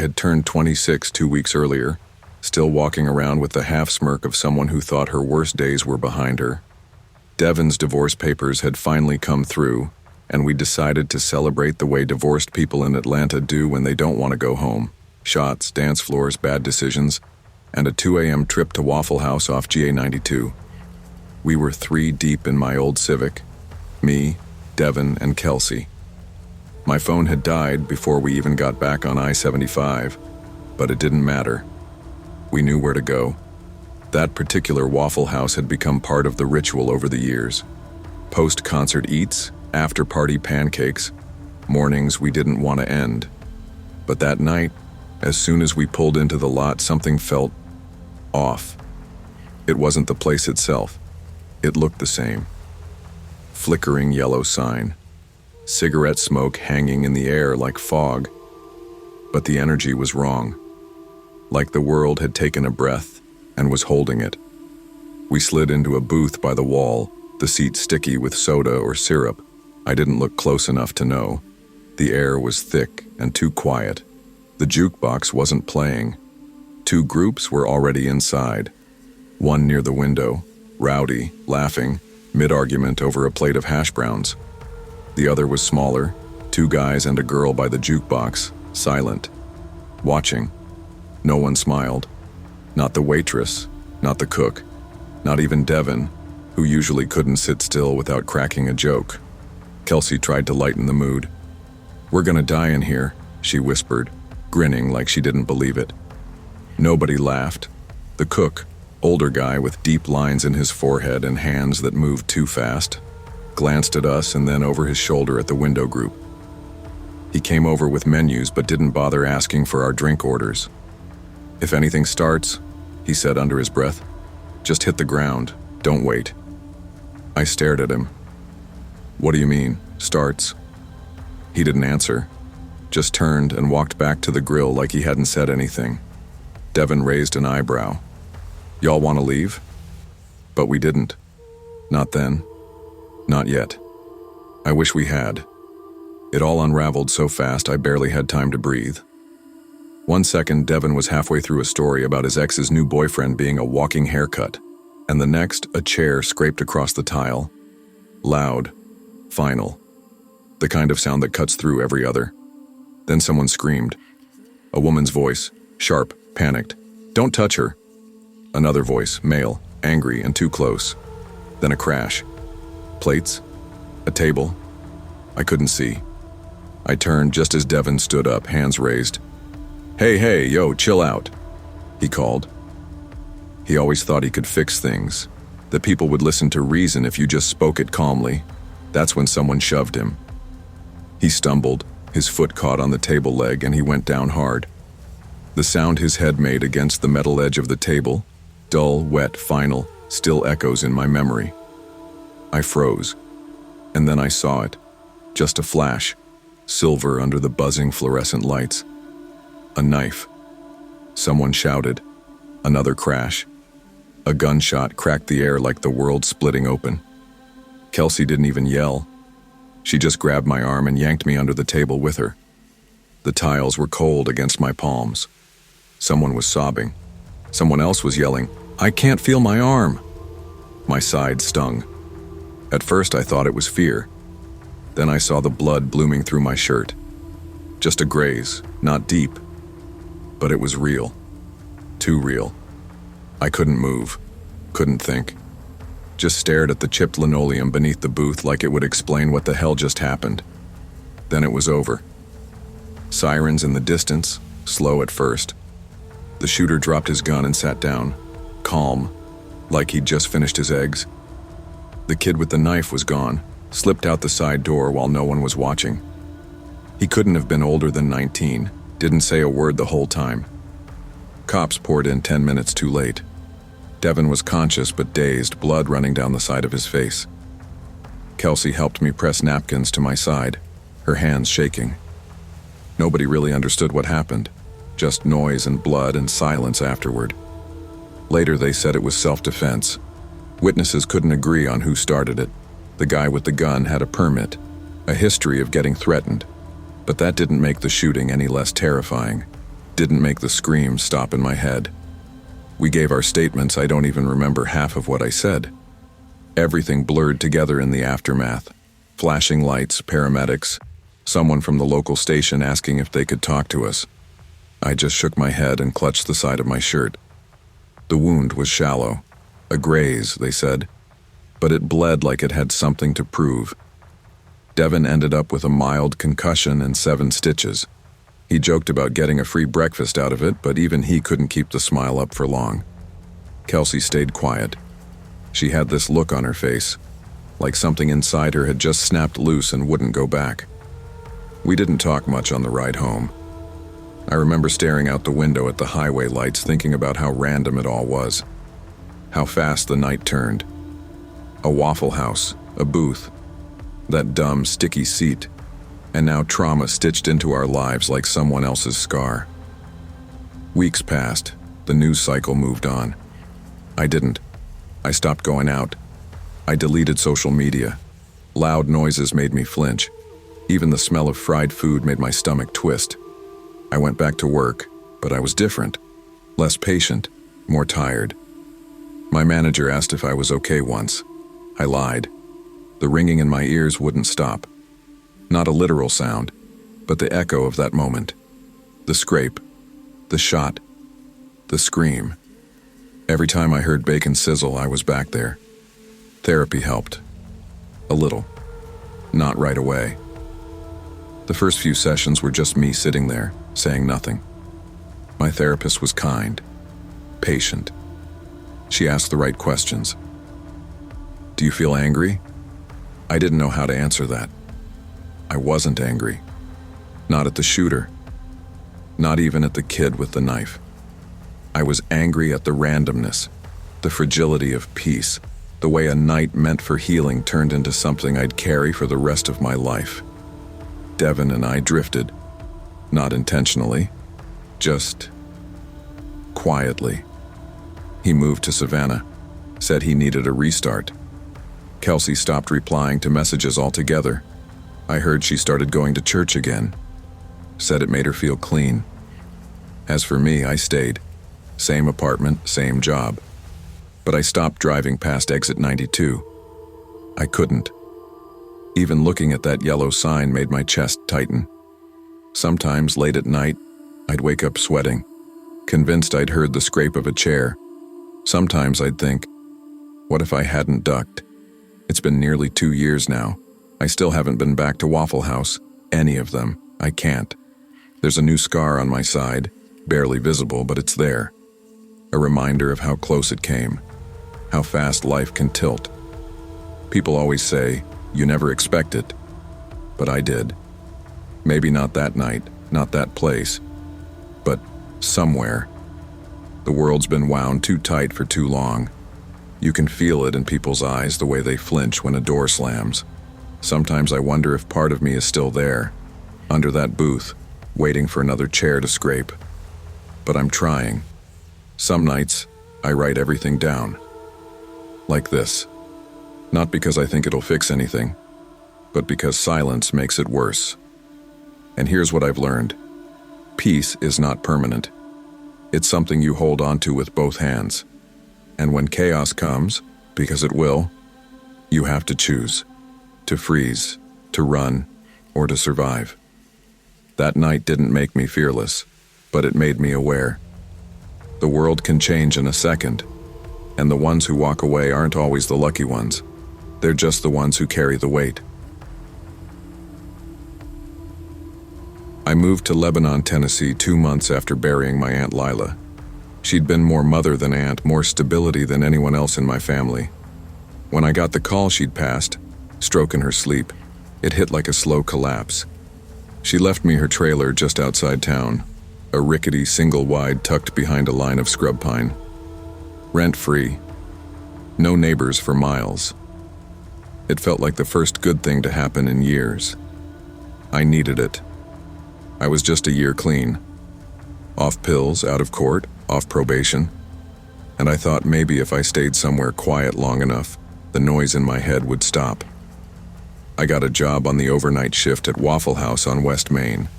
had turned 26 2 weeks earlier, still walking around with the half-smirk of someone who thought her worst days were behind her. Devon's divorce papers had finally come through, and we decided to celebrate the way divorced people in Atlanta do when they don't want to go home. Shots, dance floors, bad decisions, and a 2 a.m. trip to Waffle House off GA 92. We were 3 deep in my old Civic, me, Devon, and Kelsey. My phone had died before we even got back on I-75, but it didn't matter. We knew where to go. That particular Waffle House had become part of the ritual over the years. Post-concert eats, after-party pancakes, mornings we didn't want to end. But that night, as soon as we pulled into the lot, something felt off. It wasn't the place itself. It looked the same. Flickering yellow sign. Cigarette smoke hanging in the air like fog. But the energy was wrong. Like the world had taken a breath and was holding it. We slid into a booth by the wall, the seat sticky with soda or syrup. I didn't look close enough to know. The air was thick and too quiet. The jukebox wasn't playing. 2 groups were already inside. One near the window, rowdy, laughing, mid-argument over a plate of hash browns. The other was smaller, 2 guys and a girl by the jukebox, silent, watching. No one smiled. Not the waitress, not the cook, not even Devon, who usually couldn't sit still without cracking a joke. Kelsey tried to lighten the mood. "We're gonna die in here," she whispered, grinning like she didn't believe it. Nobody laughed. The cook, older guy with deep lines in his forehead and hands that moved too fast, glanced at us and then over his shoulder at the window group. He came over with menus but didn't bother asking for our drink orders. "If anything starts," he said under his breath, "just hit the ground, don't wait." I stared at him. "What do you mean, starts?" He didn't answer, just turned and walked back to the grill like he hadn't said anything. Devon raised an eyebrow. "Y'all want to leave?" But we didn't. Not then. Not yet. I wish we had. It all unraveled so fast I barely had time to breathe. 1 second, Devon was halfway through a story about his ex's new boyfriend being a walking haircut, and the next, a chair scraped across the tile. Loud. Final. The kind of sound that cuts through every other. Then someone screamed. A woman's voice, sharp, panicked. "Don't touch her." Another voice, male, angry and too close. Then a crash. Plates? A table? I couldn't see. I turned just as Devon stood up, hands raised. Hey, yo, chill out," he called. He always thought he could fix things, that people would listen to reason if you just spoke it calmly. That's when someone shoved him. He stumbled, his foot caught on the table leg, and he went down hard. The sound his head made against the metal edge of the table, dull, wet, final, still echoes in my memory. I froze, and then I saw it. Just a flash, silver under the buzzing fluorescent lights. A knife. Someone shouted. Another crash. A gunshot cracked the air like the world splitting open. Kelsey didn't even yell. She just grabbed my arm and yanked me under the table with her. The tiles were cold against my palms. Someone was sobbing. Someone else was yelling, "I can't feel my arm!" My side stung. At first I thought it was fear. Then I saw the blood blooming through my shirt. Just a graze, not deep. But it was real. Too real. I couldn't move. Couldn't think. Just stared at the chipped linoleum beneath the booth like it would explain what the hell just happened. Then it was over. Sirens in the distance, slow at first. The shooter dropped his gun and sat down, calm, like he'd just finished his eggs. The kid with the knife was gone, slipped out the side door while no one was watching. He couldn't have been older than 19, didn't say a word the whole time. Cops poured in 10 minutes too late. Devon was conscious but dazed, blood running down the side of his face. Kelsey helped me press napkins to my side, her hands shaking. Nobody really understood what happened, just noise and blood and silence afterward. Later they said it was self-defense. Witnesses couldn't agree on who started it. The guy with the gun had a permit, a history of getting threatened, but that didn't make the shooting any less terrifying. didn't make the scream stop in my head. We gave our statements. I don't even remember half of what I said. Everything blurred together in the aftermath. Flashing lights, paramedics, someone from the local station asking if they could talk to us. I just shook my head and clutched the side of my shirt. The wound was shallow. A graze, they said, but it bled like it had something to prove. Devin ended up with a mild concussion and 7 stitches. He joked about getting a free breakfast out of it, but even he couldn't keep the smile up for long. Kelsey stayed quiet. She had this look on her face, like something inside her had just snapped loose and wouldn't go back. We didn't talk much on the ride home. I remember staring out the window at the highway lights, thinking about how random it all was. How fast the night turned. A Waffle House, a booth, that dumb, sticky seat, and now trauma stitched into our lives like someone else's scar. Weeks passed. The news cycle moved on. I didn't. I stopped going out. I deleted social media. Loud noises made me flinch. Even the smell of fried food made my stomach twist. I went back to work, but I was different. Less patient, more tired. My manager asked if I was okay once. I lied. The ringing in my ears wouldn't stop. Not a literal sound, but the echo of that moment. The scrape, the shot, the scream. Every time I heard bacon sizzle, I was back there. Therapy helped. A little. Not right away. The first few sessions were just me sitting there, saying nothing. My therapist was kind, patient. She asked the right questions. Do you feel angry? I didn't know how to answer that. I wasn't angry. Not at the shooter. Not even at the kid with the knife. I was angry at the randomness, the fragility of peace, the way a night meant for healing turned into something I'd carry for the rest of my life. Devin and I drifted, not intentionally, just quietly. He moved to Savannah, said he needed a restart. Kelsey stopped replying to messages altogether. I heard she started going to church again, said it made her feel clean. As for me, I stayed. Same apartment, same job. But I stopped driving past exit 92. I couldn't. Even looking at that yellow sign made my chest tighten. Sometimes, late at night, I'd wake up sweating, convinced I'd heard the scrape of a chair. Sometimes I'd think, what if I hadn't ducked? It's been nearly 2 years now. I still haven't been back to Waffle House, any of them. I can't. There's a new scar on my side, barely visible, but it's there. A reminder of how close it came, how fast life can tilt. People always say, you never expect it, but I did. Maybe not that night, not that place, but somewhere. The world's been wound too tight for too long. You can feel it in people's eyes, the way they flinch when a door slams. Sometimes I wonder if part of me is still there, under that booth, waiting for another chair to scrape. But I'm trying. Some nights, I write everything down. Like this. Not because I think it'll fix anything, but because silence makes it worse. And here's what I've learned. Peace is not permanent. It's something you hold on to with both hands. And when chaos comes, because it will, you have to choose. To freeze, to run, or to survive. That night didn't make me fearless, but it made me aware. The world can change in a second, and the ones who walk away aren't always the lucky ones. They're just the ones who carry the weight. I moved to Lebanon, Tennessee 2 months after burying my Aunt Lila. She'd been more mother than aunt, more stability than anyone else in my family. When I got the call she'd passed, stroke in her sleep, it hit like a slow collapse. She left me her trailer just outside town, a rickety single-wide tucked behind a line of scrub pine. Rent-free. No neighbors for miles. It felt like the first good thing to happen in years. I needed it. I was just a year clean. Off pills, out of court, off probation. And I thought maybe if I stayed somewhere quiet long enough, the noise in my head would stop. I got a job on the overnight shift at Waffle House on West Main.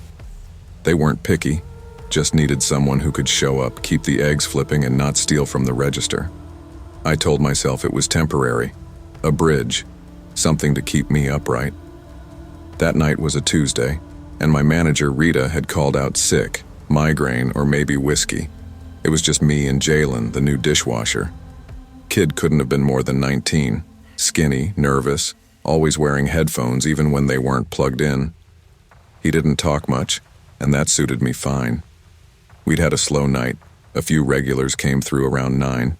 They weren't picky. Just needed someone who could show up, keep the eggs flipping, and not steal from the register. I told myself it was temporary, a bridge, something to keep me upright. That night was a Tuesday, and my manager, Rita, had called out sick, migraine, or maybe whiskey. It was just me and Jalen, the new dishwasher. Kid couldn't have been more than 19, skinny, nervous, always wearing headphones even when they weren't plugged in. He didn't talk much, and that suited me fine. We'd had a slow night. A few regulars came through around 9.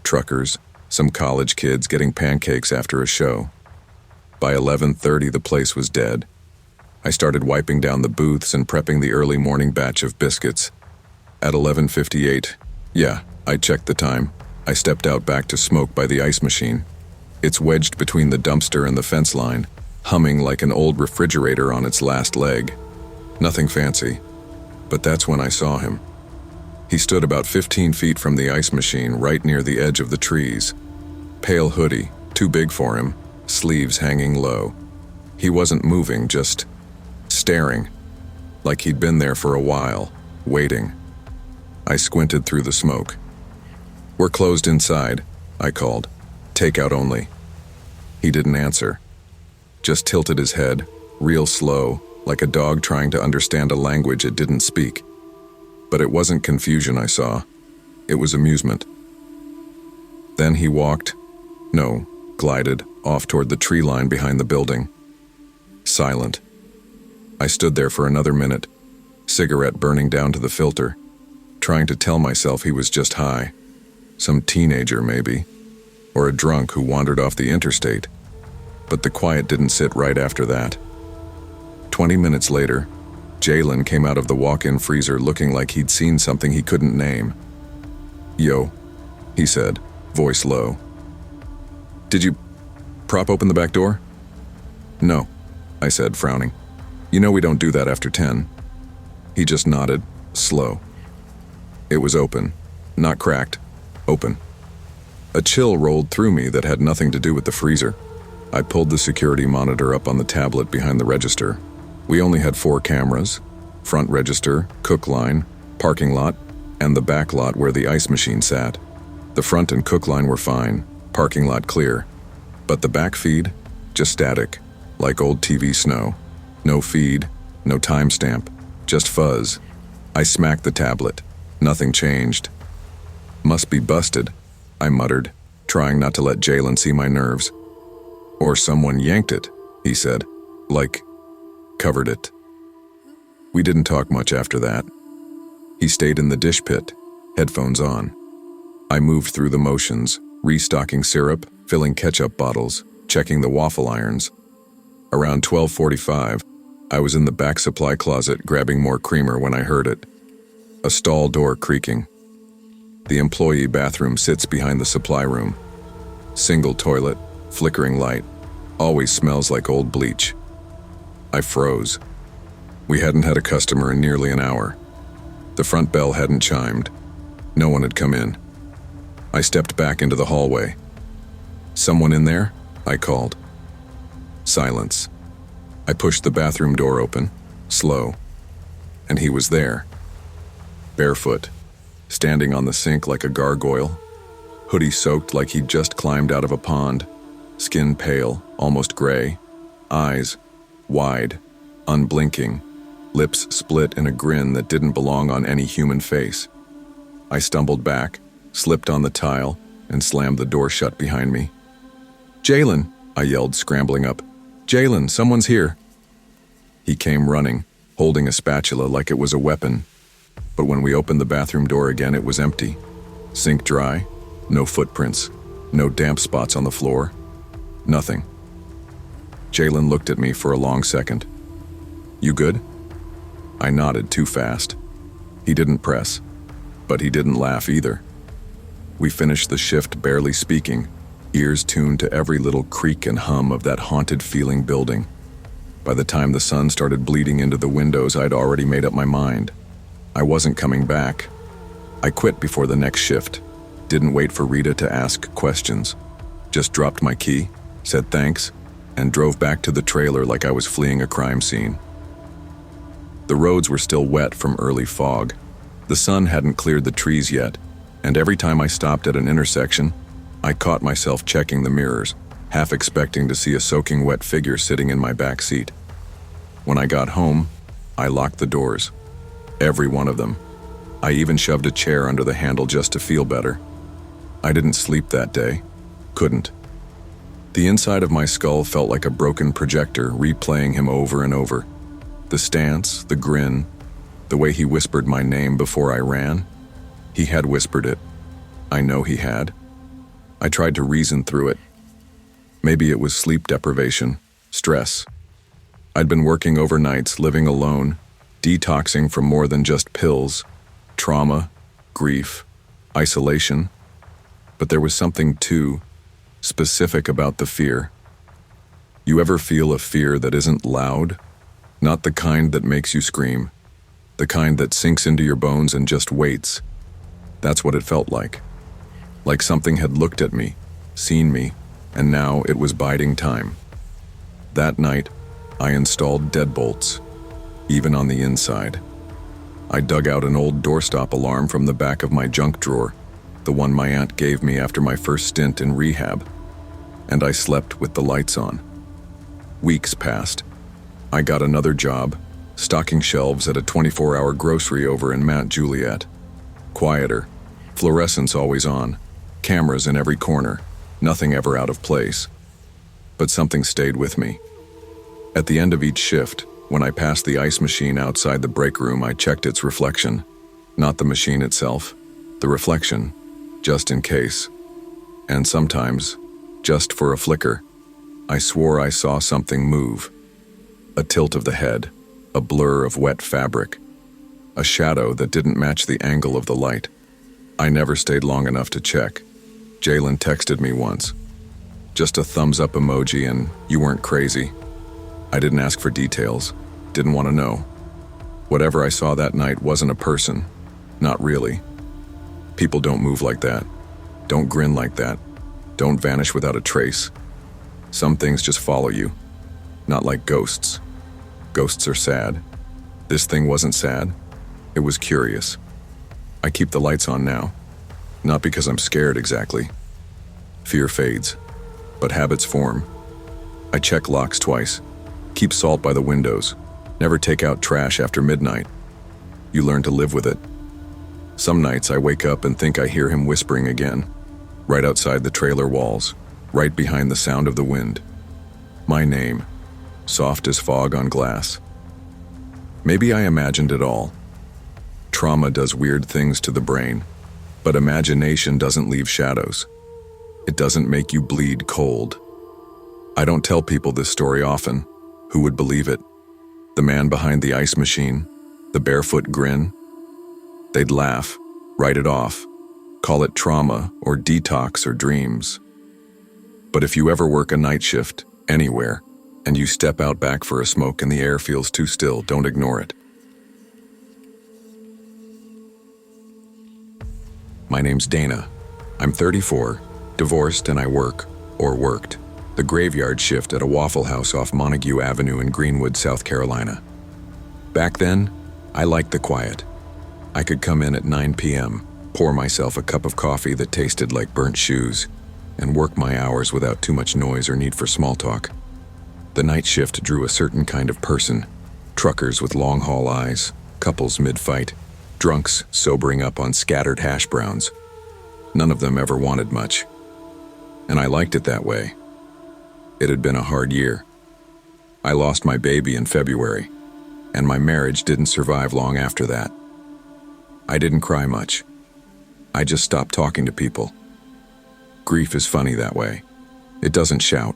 Truckers, some college kids getting pancakes after a show. By 11:30, the place was dead. I started wiping down the booths and prepping the early morning batch of biscuits. At 11:58, I checked the time. I stepped out back to smoke by the ice machine. It's wedged between the dumpster and the fence line, humming like an old refrigerator on its last leg. Nothing fancy, but that's when I saw him. He stood about 15 feet from the ice machine, right near the edge of the trees. Pale hoodie, too big for him, sleeves hanging low. He wasn't moving, just staring, like he'd been there for a while, waiting. I squinted through the smoke. "We're closed inside," I called. "Takeout only." He didn't answer, just tilted his head, real slow, like a dog trying to understand a language it didn't speak. But it wasn't confusion I saw. It was amusement. Then he glided off toward the tree line behind the building. Silent. I stood there for another minute, cigarette burning down to the filter, trying to tell myself he was just high. Some teenager, maybe, or a drunk who wandered off the interstate. But the quiet didn't sit right after that. 20 minutes later, Jalen came out of the walk-in freezer looking like he'd seen something he couldn't name. "Yo," he said, voice low. "Did you prop open the back door?" "No," I said, frowning. "You know we don't do that after 10. He just nodded, slow. It was open, not cracked, open. A chill rolled through me that had nothing to do with the freezer. I pulled the security monitor up on the tablet behind the register. We only had 4 cameras: front register, cook line, parking lot, and the back lot where the ice machine sat. The front and cook line were fine, parking lot clear. But the back feed, just static, like old TV snow. No feed, no timestamp, just fuzz. I smacked the tablet. Nothing changed. "Must be busted," I muttered, trying not to let Jalen see my nerves. "Or someone yanked it," he said, like covered it. We didn't talk much after that. He stayed in the dish pit, headphones on. I moved through the motions, restocking syrup, filling ketchup bottles, checking the waffle irons. Around 12:45, I was in the back supply closet grabbing more creamer when I heard it. A stall door creaking. The employee bathroom sits behind the supply room. Single toilet, flickering light, always smells like old bleach. I froze. We hadn't had a customer in nearly an hour. The front bell hadn't chimed. No one had come in. I stepped back into the hallway. "Someone in there?" I called. Silence. I pushed the bathroom door open, slow, and he was there. Barefoot, standing on the sink like a gargoyle, hoodie soaked like he'd just climbed out of a pond, skin pale, almost gray, eyes wide, unblinking, lips split in a grin that didn't belong on any human face. I stumbled back, slipped on the tile, and slammed the door shut behind me. "Jalen!" I yelled, scrambling up. "Jalen, someone's here!" He came running, holding a spatula like it was a weapon. But when we opened the bathroom door again, it was empty. Sink dry, no footprints, no damp spots on the floor, nothing. Jalen looked at me for a long second. "You good?" I nodded too fast. He didn't press, but he didn't laugh either. We finished the shift barely speaking, ears tuned to every little creak and hum of that haunted-feeling building. By the time the sun started bleeding into the windows, I'd already made up my mind. I wasn't coming back. I quit before the next shift, didn't wait for Rita to ask questions. Just dropped my key, said thanks, and drove back to the trailer like I was fleeing a crime scene. The roads were still wet from early fog, The sun hadn't cleared the trees yet, and every time I stopped at an intersection, I caught myself checking the mirrors, half expecting to see a soaking wet figure sitting in my back seat. When I got home, I locked the doors. Every one of them. I even shoved a chair under the handle just to feel better. I didn't sleep that day. Couldn't. The inside of my skull felt like a broken projector replaying him over and over. The stance, the grin, the way he whispered my name before I ran. He had whispered it. I know he had. I tried to reason through it. Maybe it was sleep deprivation, stress. I'd been working overnights, living alone, detoxing from more than just pills, trauma, grief, isolation. But there was something, too, specific about the fear. You ever feel a fear that isn't loud? Not the kind that makes you scream. The kind that sinks into your bones and just waits. That's what it felt like. Like something had looked at me, seen me, and now it was biding time. That night, I installed deadbolts, even on the inside. I dug out an old doorstop alarm from the back of my junk drawer, the one my aunt gave me after my first stint in rehab, and I slept with the lights on. Weeks passed. I got another job, stocking shelves at a 24-hour grocery over in Mount Juliet. Quieter, fluorescents always on, cameras in every corner, nothing ever out of place. But something stayed with me. At the end of each shift, when I passed the ice machine outside the break room, I checked its reflection. Not the machine itself, the reflection, just in case. And sometimes, just for a flicker, I swore I saw something move. A tilt of the head, a blur of wet fabric, a shadow that didn't match the angle of the light. I never stayed long enough to check. Jalen texted me once. Just a thumbs up emoji and you weren't crazy. I didn't ask for details, didn't want to know. Whatever I saw that night wasn't a person, not really. People don't move like that, don't grin like that, don't vanish without a trace. Some things just follow you, not like ghosts. Ghosts are sad. This thing wasn't sad, it was curious. I keep the lights on now, not because I'm scared exactly. Fear fades, but habits form. I check locks twice, keep salt by the windows, never take out trash after midnight. You learn to live with it. Some nights I wake up and think I hear him whispering again, right outside the trailer walls, right behind the sound of the wind. My name, soft as fog on glass. Maybe I imagined it all. Trauma does weird things to the brain, but imagination doesn't leave shadows. It doesn't make you bleed cold. I don't tell people this story often. Who would believe it? The man behind the ice machine, the barefoot grin. They'd laugh, write it off, call it trauma or detox or dreams. But if you ever work a night shift, anywhere, and you step out back for a smoke and the air feels too still, don't ignore it. My name's Dana. I'm 34, divorced, and I work, or worked, the graveyard shift at a Waffle House off Montague Avenue in Greenwood, South Carolina. Back then, I liked the quiet. I could come in at 9 p.m., pour myself a cup of coffee that tasted like burnt shoes, and work my hours without too much noise or need for small talk. The night shift drew a certain kind of person, truckers with long-haul eyes, couples mid-fight, drunks sobering up on scattered hash browns. None of them ever wanted much. And I liked it that way. It had been a hard year. I lost my baby in February, and my marriage didn't survive long after that. I didn't cry much. I just stopped talking to people. Grief is funny that way. It doesn't shout.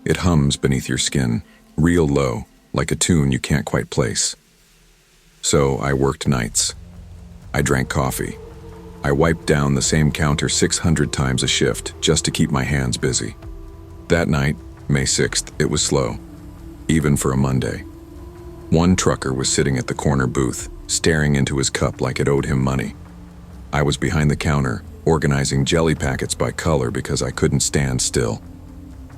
It hums beneath your skin, real low, like a tune you can't quite place. So I worked nights. I drank coffee. I wiped down the same counter 600 times a shift just to keep my hands busy. That night, May 6th, it was slow, even for a Monday. One trucker was sitting at the corner booth, staring into his cup like it owed him money. I was behind the counter, organizing jelly packets by color because I couldn't stand still.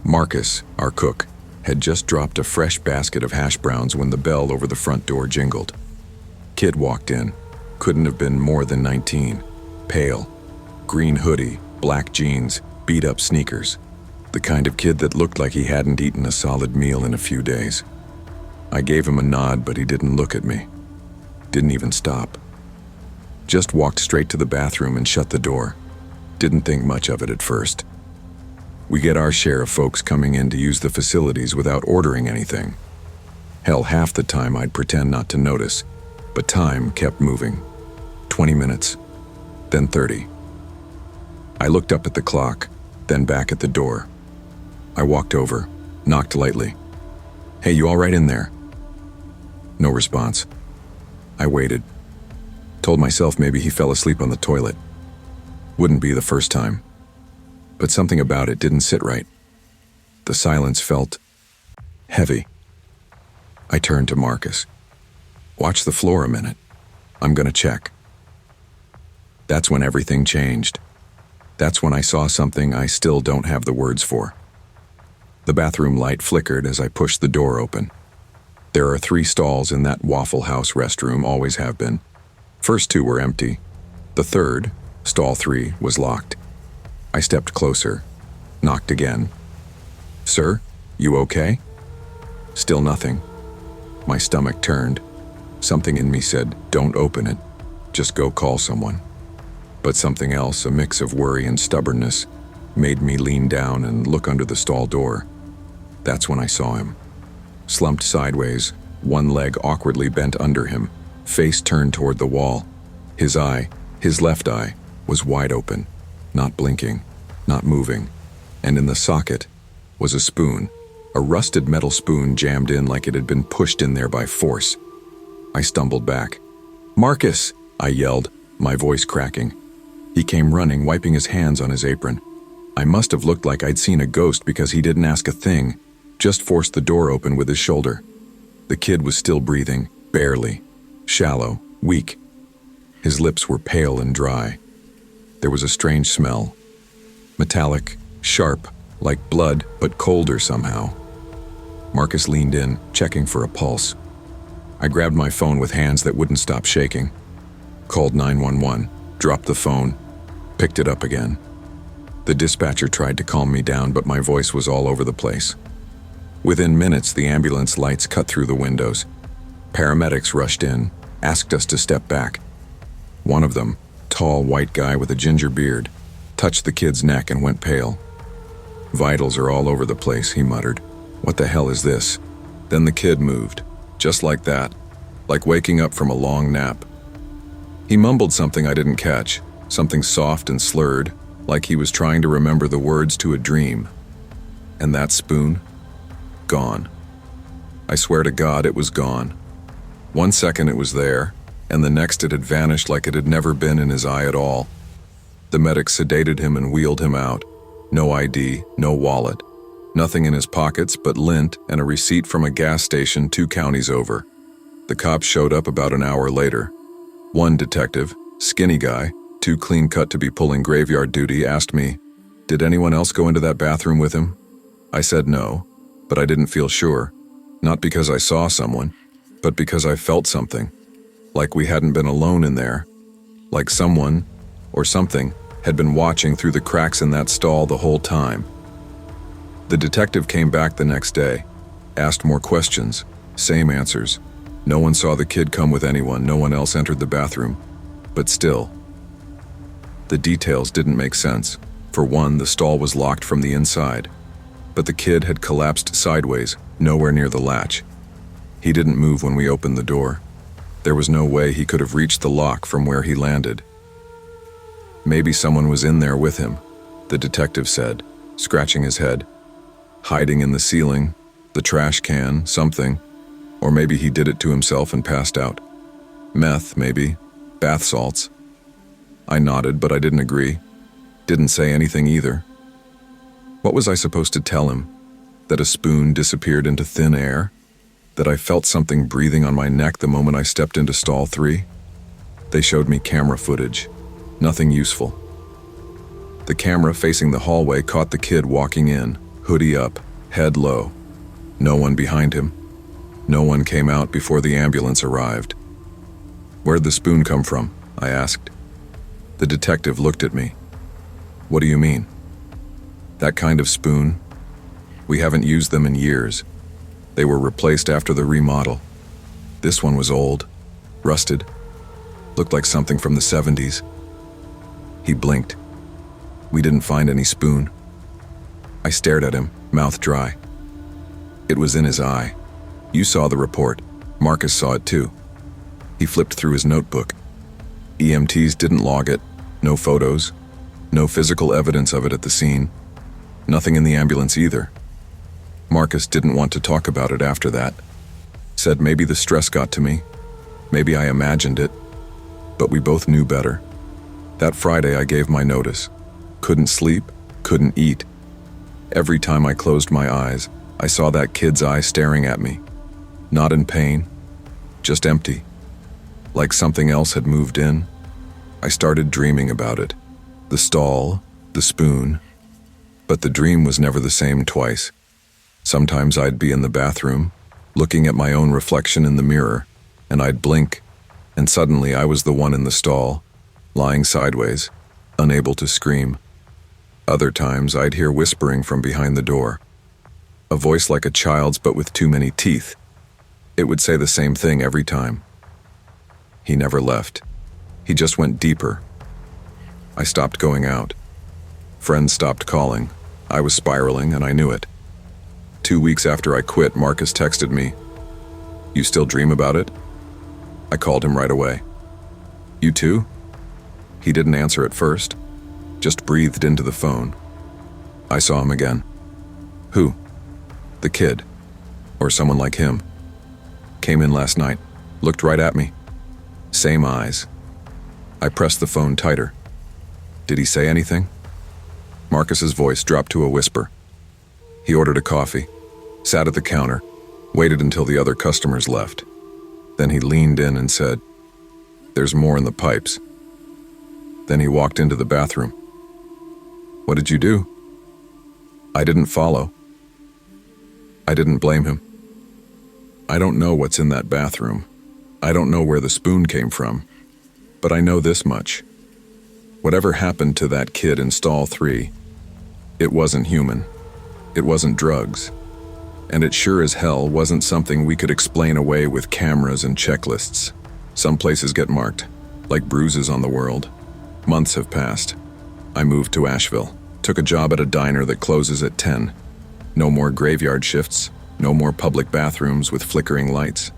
Marcus, our cook, had just dropped a fresh basket of hash browns when the bell over the front door jingled. Kid walked in, Couldn't have been more than 19. Pale. Green hoodie, black jeans, beat-up sneakers. The kind of kid that looked like he hadn't eaten a solid meal in a few days. I gave him a nod, but he didn't look at me. Didn't even stop. Just walked straight to the bathroom and shut the door. Didn't think much of it at first. We get our share of folks coming in to use the facilities without ordering anything. Hell, half the time I'd pretend not to notice, but time kept moving. 20 minutes, then 30. I looked up at the clock, then back at the door. I walked over, knocked lightly. "Hey, you all right in there?" No response. I waited. Told myself maybe he fell asleep on the toilet. Wouldn't be the first time. But something about it didn't sit right. The silence felt heavy. I turned to Marcus. "Watch the floor a minute. I'm gonna check." That's when everything changed. That's when I saw something I still don't have the words for. The bathroom light flickered as I pushed the door open. There are 3 stalls in that Waffle House restroom, always have been. First 2 were empty. The third, stall 3, was locked. I stepped closer, knocked again. "Sir, you okay?" Still nothing. My stomach turned. Something in me said, "Don't open it. Just go call someone." But something else, a mix of worry and stubbornness, made me lean down and look under the stall door. That's when I saw him. Slumped sideways, one leg awkwardly bent under him, face turned toward the wall. His eye, his left eye, was wide open, not blinking, not moving. And in the socket was a spoon, a rusted metal spoon jammed in like it had been pushed in there by force. I stumbled back. "Marcus!" I yelled, my voice cracking. He came running, wiping his hands on his apron. I must have looked like I'd seen a ghost because he didn't ask a thing, just forced the door open with his shoulder. The kid was still breathing, barely, shallow, weak. His lips were pale and dry. There was a strange smell. Metallic, sharp, like blood, but colder somehow. Marcus leaned in, checking for a pulse. I grabbed my phone with hands that wouldn't stop shaking. Called 911, dropped the phone, picked it up again. The dispatcher tried to calm me down, but my voice was all over the place. Within minutes, the ambulance lights cut through the windows. Paramedics rushed in, asked us to step back. One of them, tall white guy with a ginger beard, touched the kid's neck and went pale. "Vitals are all over the place," he muttered. "What the hell is this?" Then the kid moved, just like that, like waking up from a long nap. He mumbled something I didn't catch, something soft and slurred, like he was trying to remember the words to a dream. And that spoon? Gone. I swear to God, it was gone. 1 second it was there, and the next it had vanished like it had never been in his eye at all. The medic sedated him and wheeled him out. No ID, no wallet. Nothing in his pockets but lint and a receipt from a gas station 2 counties over. The cops showed up about an hour later. One detective, skinny guy, too clean-cut to be pulling graveyard duty, asked me, "Did anyone else go into that bathroom with him?" I said no, but I didn't feel sure. Not because I saw someone, but because I felt something. Like we hadn't been alone in there. Like someone, or something, had been watching through the cracks in that stall the whole time. The detective came back the next day, asked more questions, same answers. No one saw the kid come with anyone, no one else entered the bathroom. But still, the details didn't make sense. For one, the stall was locked from the inside, but the kid had collapsed sideways, nowhere near the latch. He didn't move when we opened the door. There was no way he could have reached the lock from where he landed. Maybe someone was in there with him, the detective said, scratching his head. Hiding in the ceiling, the trash can, something. Or maybe he did it to himself and passed out. Meth, maybe. Bath salts. I nodded, but I didn't agree. Didn't say anything either. What was I supposed to tell him? That a spoon disappeared into thin air? That I felt something breathing on my neck the moment I stepped into stall 3? They showed me camera footage. Nothing useful. The camera facing the hallway caught the kid walking in, hoodie up, head low. No one behind him. No one came out before the ambulance arrived. Where'd the spoon come from? I asked. The detective looked at me. What do you mean? That kind of spoon? We haven't used them in years. They were replaced after the remodel. This one was old, rusted, looked like something from the 70s. He blinked. We didn't find any spoon. I stared at him, mouth dry. It was in his eye. You saw the report. Marcus saw it too. He flipped through his notebook. EMTs didn't log it. No photos. No physical evidence of it at the scene. Nothing in the ambulance either. Marcus didn't want to talk about it after that. Said maybe the stress got to me. Maybe I imagined it. But we both knew better. That Friday I gave my notice. Couldn't sleep, couldn't eat. Every time I closed my eyes, I saw that kid's eye staring at me. Not in pain, just empty. Like something else had moved in. I started dreaming about it. The stall, the spoon. But the dream was never the same twice. Sometimes I'd be in the bathroom, looking at my own reflection in the mirror, and I'd blink, and suddenly I was the one in the stall, lying sideways, unable to scream. Other times I'd hear whispering from behind the door. A voice like a child's but with too many teeth. It would say the same thing every time. He never left. He just went deeper. I stopped going out. Friends stopped calling. I was spiraling and I knew it. 2 weeks after I quit, Marcus texted me, "You still dream about it?" I called him right away. "You too?" He didn't answer at first, just breathed into the phone. I saw him again. Who? The kid, or someone like him. Came in last night, looked right at me. Same eyes. I pressed the phone tighter. Did he say anything? Marcus's voice dropped to a whisper. He ordered a coffee, sat at the counter, waited until the other customers left. Then he leaned in and said, "There's more in the pipes." Then he walked into the bathroom. "What did you do?" I didn't follow. I didn't blame him. I don't know what's in that bathroom. I don't know where the spoon came from. But I know this much. Whatever happened to that kid in stall 3, it wasn't human. It wasn't drugs. And it sure as hell wasn't something we could explain away with cameras and checklists. Some places get marked, like bruises on the world. Months have passed. I moved to Asheville, took a job at a diner that closes at 10. No more graveyard shifts, no more public bathrooms with flickering lights.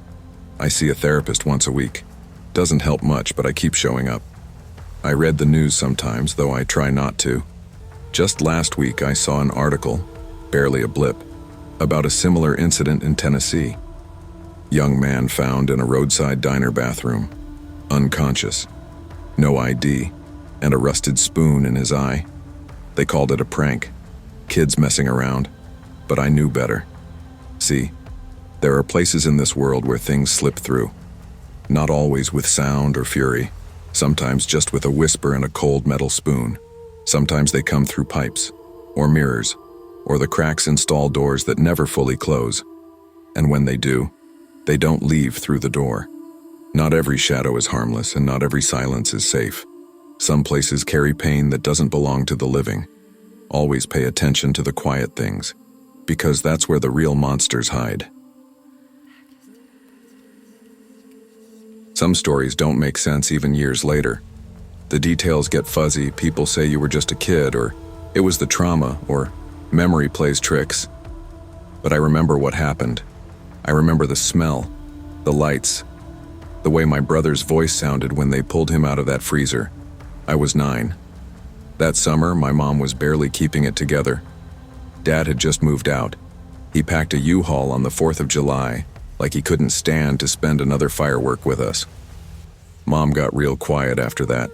I see a therapist once a week. Doesn't help much, but I keep showing up. I read the news sometimes, though I try not to. Just last week I saw an article, barely a blip, about a similar incident in Tennessee. Young man found in a roadside diner bathroom, unconscious, no ID, and a rusted spoon in his eye. They called it a prank, kids messing around, but I knew better. See, there are places in this world where things slip through. Not always with sound or fury, sometimes just with a whisper and a cold metal spoon. Sometimes they come through pipes, or mirrors, or the cracks in stall doors that never fully close. And when they do, they don't leave through the door. Not every shadow is harmless, and not every silence is safe. Some places carry pain that doesn't belong to the living. Always pay attention to the quiet things, because that's where the real monsters hide. Some stories don't make sense even years later. The details get fuzzy, people say you were just a kid, or it was the trauma, or memory plays tricks. But I remember what happened. I remember the smell, the lights, the way my brother's voice sounded when they pulled him out of that freezer. I was 9. That summer, my mom was barely keeping it together. Dad had just moved out. He packed a U-Haul on the 4th of July, like he couldn't stand to spend another firework with us. Mom got real quiet after that.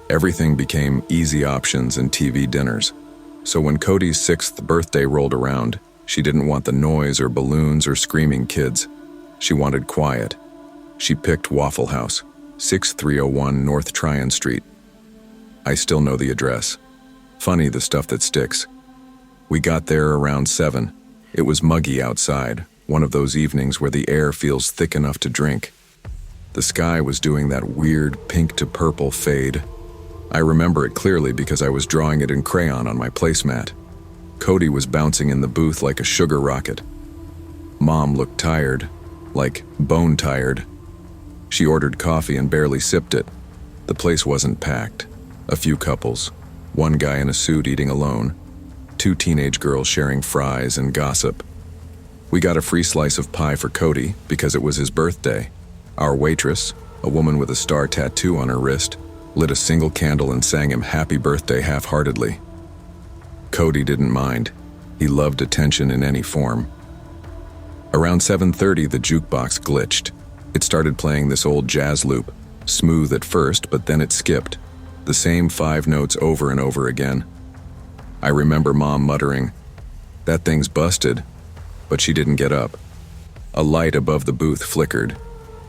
Everything became easy options and TV dinners. So when Cody's 6th birthday rolled around, she didn't want the noise or balloons or screaming kids. She wanted quiet. She picked Waffle House, 6301 North Tryon Street. I still know the address. Funny, the stuff that sticks. We got there around 7. It was muggy outside, one of those evenings where the air feels thick enough to drink. The sky was doing that weird pink to purple fade. I remember it clearly because I was drawing it in crayon on my placemat. Cody was bouncing in the booth like a sugar rocket. Mom looked tired, like bone tired. She ordered coffee and barely sipped it. The place wasn't packed. A few couples, one guy in a suit eating alone, two teenage girls sharing fries and gossip. We got a free slice of pie for Cody because it was his birthday. Our waitress, a woman with a star tattoo on her wrist, lit a single candle and sang him happy birthday half-heartedly. Cody didn't mind. He loved attention in any form. Around 7:30, the jukebox glitched. It started playing this old jazz loop, smooth at first, but then it skipped. The same 5 notes over and over again. I remember Mom muttering, "That thing's busted," but she didn't get up. A light above the booth flickered.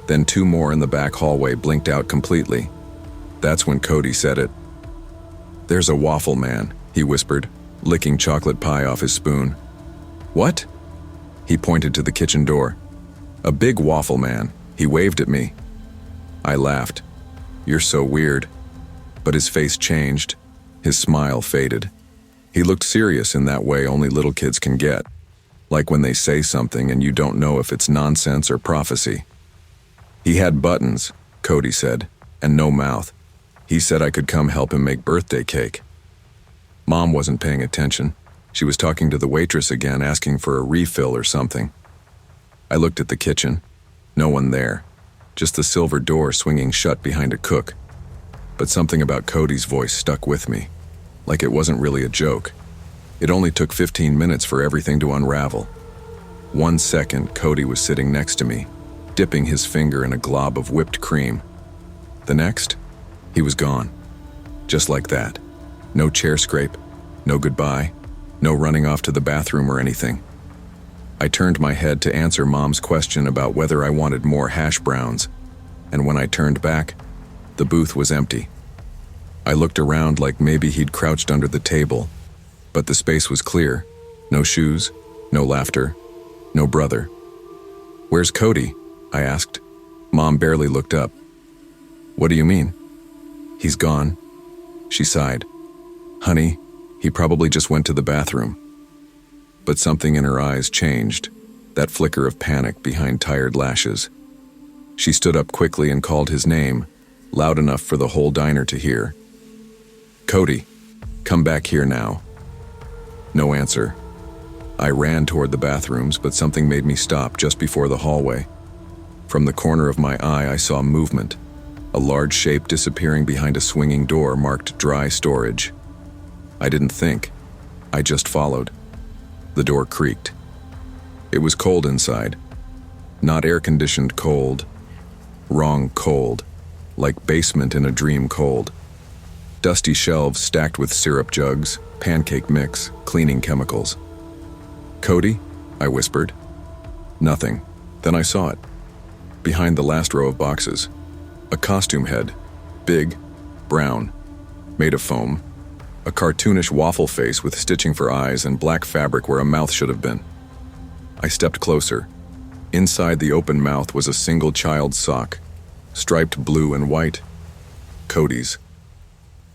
Then 2 more in the back hallway blinked out completely. That's when Cody said it. "There's a waffle man," he whispered, licking chocolate pie off his spoon. "What?" He pointed to the kitchen door. "A big waffle man." He waved at me. I laughed. "You're so weird." But his face changed. His smile faded. He looked serious in that way only little kids can get. Like when they say something and you don't know if it's nonsense or prophecy. "He had buttons," Cody said, "and no mouth. He said I could come help him make birthday cake." Mom wasn't paying attention. She was talking to the waitress again, asking for a refill or something. I looked at the kitchen. No one there. Just the silver door swinging shut behind a cook. But something about Cody's voice stuck with me. Like it wasn't really a joke. It only took 15 minutes for everything to unravel. 1 second, Cody was sitting next to me, dipping his finger in a glob of whipped cream. The next, he was gone. Just like that. No chair scrape, no goodbye, no running off to the bathroom or anything. I turned my head to answer Mom's question about whether I wanted more hash browns, and when I turned back, the booth was empty. I looked around like maybe he'd crouched under the table, but the space was clear. No shoes, no laughter, no brother. "Where's Cody?" I asked. Mom barely looked up. "What do you mean?" "He's gone." She sighed. "Honey, he probably just went to the bathroom." But something in her eyes changed, that flicker of panic behind tired lashes. She stood up quickly and called his name, loud enough for the whole diner to hear. "Cody, come back here now." No answer. I ran toward the bathrooms, but something made me stop just before the hallway. From the corner of my eye, I saw movement, a large shape disappearing behind a swinging door marked dry storage. I didn't think. I just followed. The door creaked. It was cold inside. Not air-conditioned cold. Wrong cold. Like basement in a dream cold. Dusty shelves stacked with syrup jugs, pancake mix, cleaning chemicals. "Cody?" I whispered. Nothing. Then I saw it. Behind the last row of boxes. A costume head. Big. Brown. Made of foam. A cartoonish waffle face with stitching for eyes and black fabric where a mouth should have been. I stepped closer. Inside the open mouth was a single child's sock, striped blue and white. Cody's.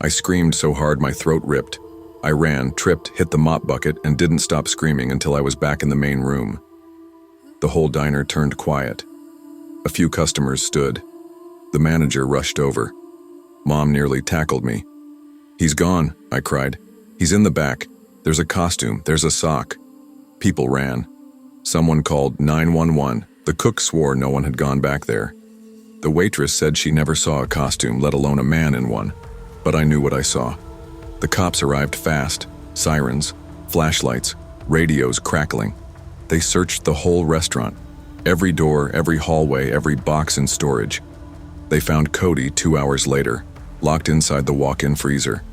I screamed so hard my throat ripped. I ran, tripped, hit the mop bucket, and didn't stop screaming until I was back in the main room. The whole diner turned quiet. A few customers stood. The manager rushed over. Mom nearly tackled me. "He's gone," I cried. "He's in the back. There's a costume. There's a sock." People ran. Someone called 911. The cook swore no one had gone back there. The waitress said she never saw a costume, let alone a man in one. But I knew what I saw. The cops arrived fast. Sirens, flashlights, radios crackling. They searched the whole restaurant. Every door, every hallway, every box in storage. They found Cody 2 hours later, locked inside the walk-in freezer.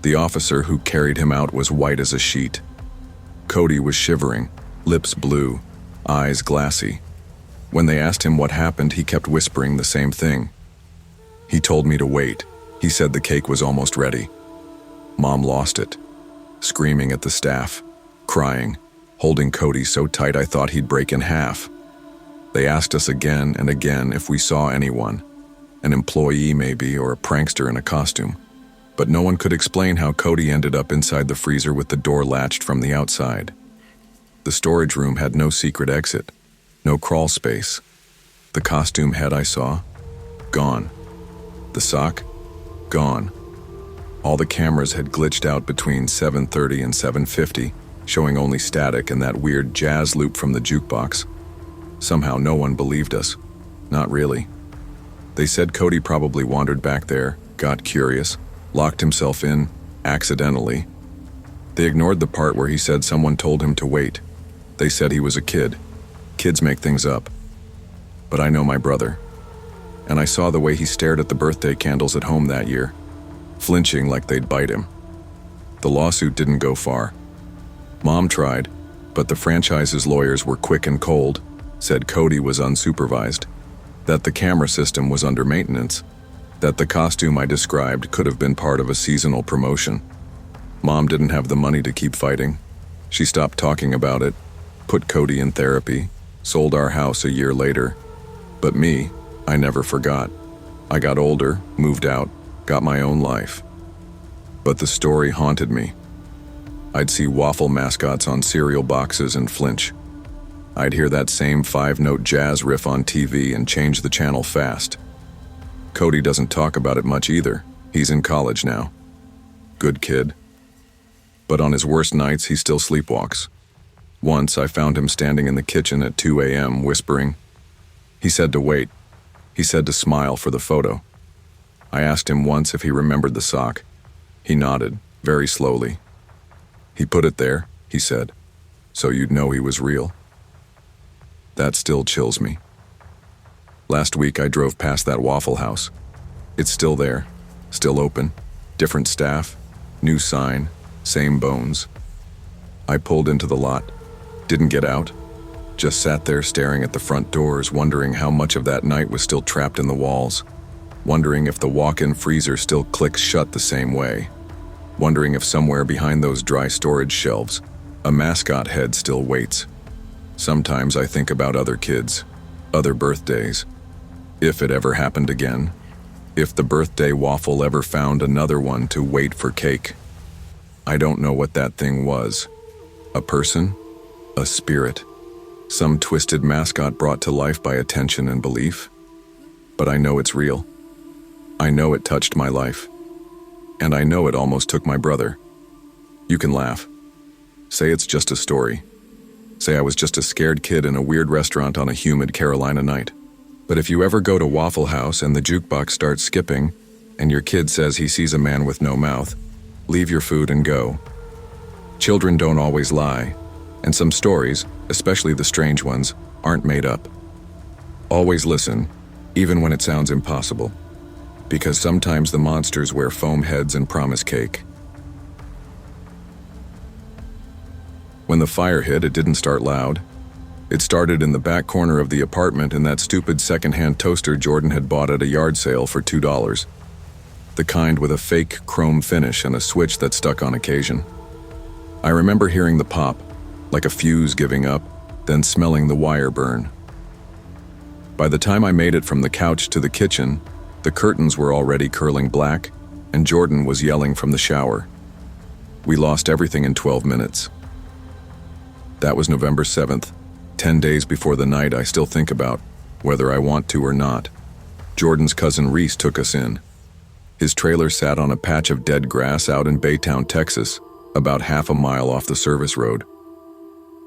The officer who carried him out was white as a sheet. Cody was shivering, lips blue, eyes glassy. When they asked him what happened, he kept whispering the same thing. He told me to wait. He said the cake was almost ready. Mom lost it, screaming at the staff, crying, holding Cody so tight I thought he'd break in half. They asked us again and again if we saw anyone, an employee maybe, or a prankster in a costume. But no one could explain how Cody ended up inside the freezer with the door latched from the outside. The storage room had no secret exit, no crawl space. The costume head I saw? Gone. The sock? Gone. All the cameras had glitched out between 7:30 and 7:50, showing only static and that weird jazz loop from the jukebox. Somehow no one believed us. Not really. They said Cody probably wandered back there, got curious, locked himself in, accidentally. They ignored the part where he said someone told him to wait. They said he was a kid. Kids make things up. But I know my brother. And I saw the way he stared at the birthday candles at home that year, flinching like they'd bite him. The lawsuit didn't go far. Mom tried, but the franchise's lawyers were quick and cold, said Cody was unsupervised, that the camera system was under maintenance, that the costume I described could have been part of a seasonal promotion. Mom didn't have the money to keep fighting. She stopped talking about it, put Cody in therapy, sold our house a year later. But me, I never forgot. I got older, moved out, got my own life. But the story haunted me. I'd see Waffle mascots on cereal boxes and flinch. I'd hear that same 5-note jazz riff on TV and change the channel fast. Cody doesn't talk about it much either. He's in college now. Good kid. But on his worst nights, he still sleepwalks. Once, I found him standing in the kitchen at 2 a.m. whispering. He said to wait. He said to smile for the photo. I asked him once if he remembered the sock. He nodded, very slowly. He put it there, he said, so you'd know he was real. That still chills me. Last week I drove past that Waffle House. It's still there, still open, different staff, new sign, same bones. I pulled into the lot, didn't get out, just sat there staring at the front doors, wondering how much of that night was still trapped in the walls, wondering if the walk-in freezer still clicks shut the same way, wondering if somewhere behind those dry storage shelves, a mascot head still waits. Sometimes I think about other kids, other birthdays. If it ever happened again. If the birthday Waffle ever found another one to wait for cake. I don't know what that thing was. A person? A spirit? Some twisted mascot brought to life by attention and belief? But I know it's real. I know it touched my life. And I know it almost took my brother. You can laugh. Say it's just a story. Say I was just a scared kid in a weird restaurant on a humid Carolina night. But if you ever go to Waffle House and the jukebox starts skipping, and your kid says he sees a man with no mouth, leave your food and go. Children don't always lie, and some stories, especially the strange ones, aren't made up. Always listen, even when it sounds impossible, because sometimes the monsters wear foam heads and promise cake. When the fire hit, it didn't start loud. It started in the back corner of the apartment in that stupid secondhand toaster Jordan had bought at a yard sale for $2. The kind with a fake chrome finish and a switch that stuck on occasion. I remember hearing the pop, like a fuse giving up, then smelling the wire burn. By the time I made it from the couch to the kitchen, the curtains were already curling black, and Jordan was yelling from the shower. We lost everything in 12 minutes. That was November 7th, 10 days before the night I still think about, whether I want to or not. Jordan's cousin Reese took us in. His trailer sat on a patch of dead grass out in Baytown, Texas, about half a mile off the service road.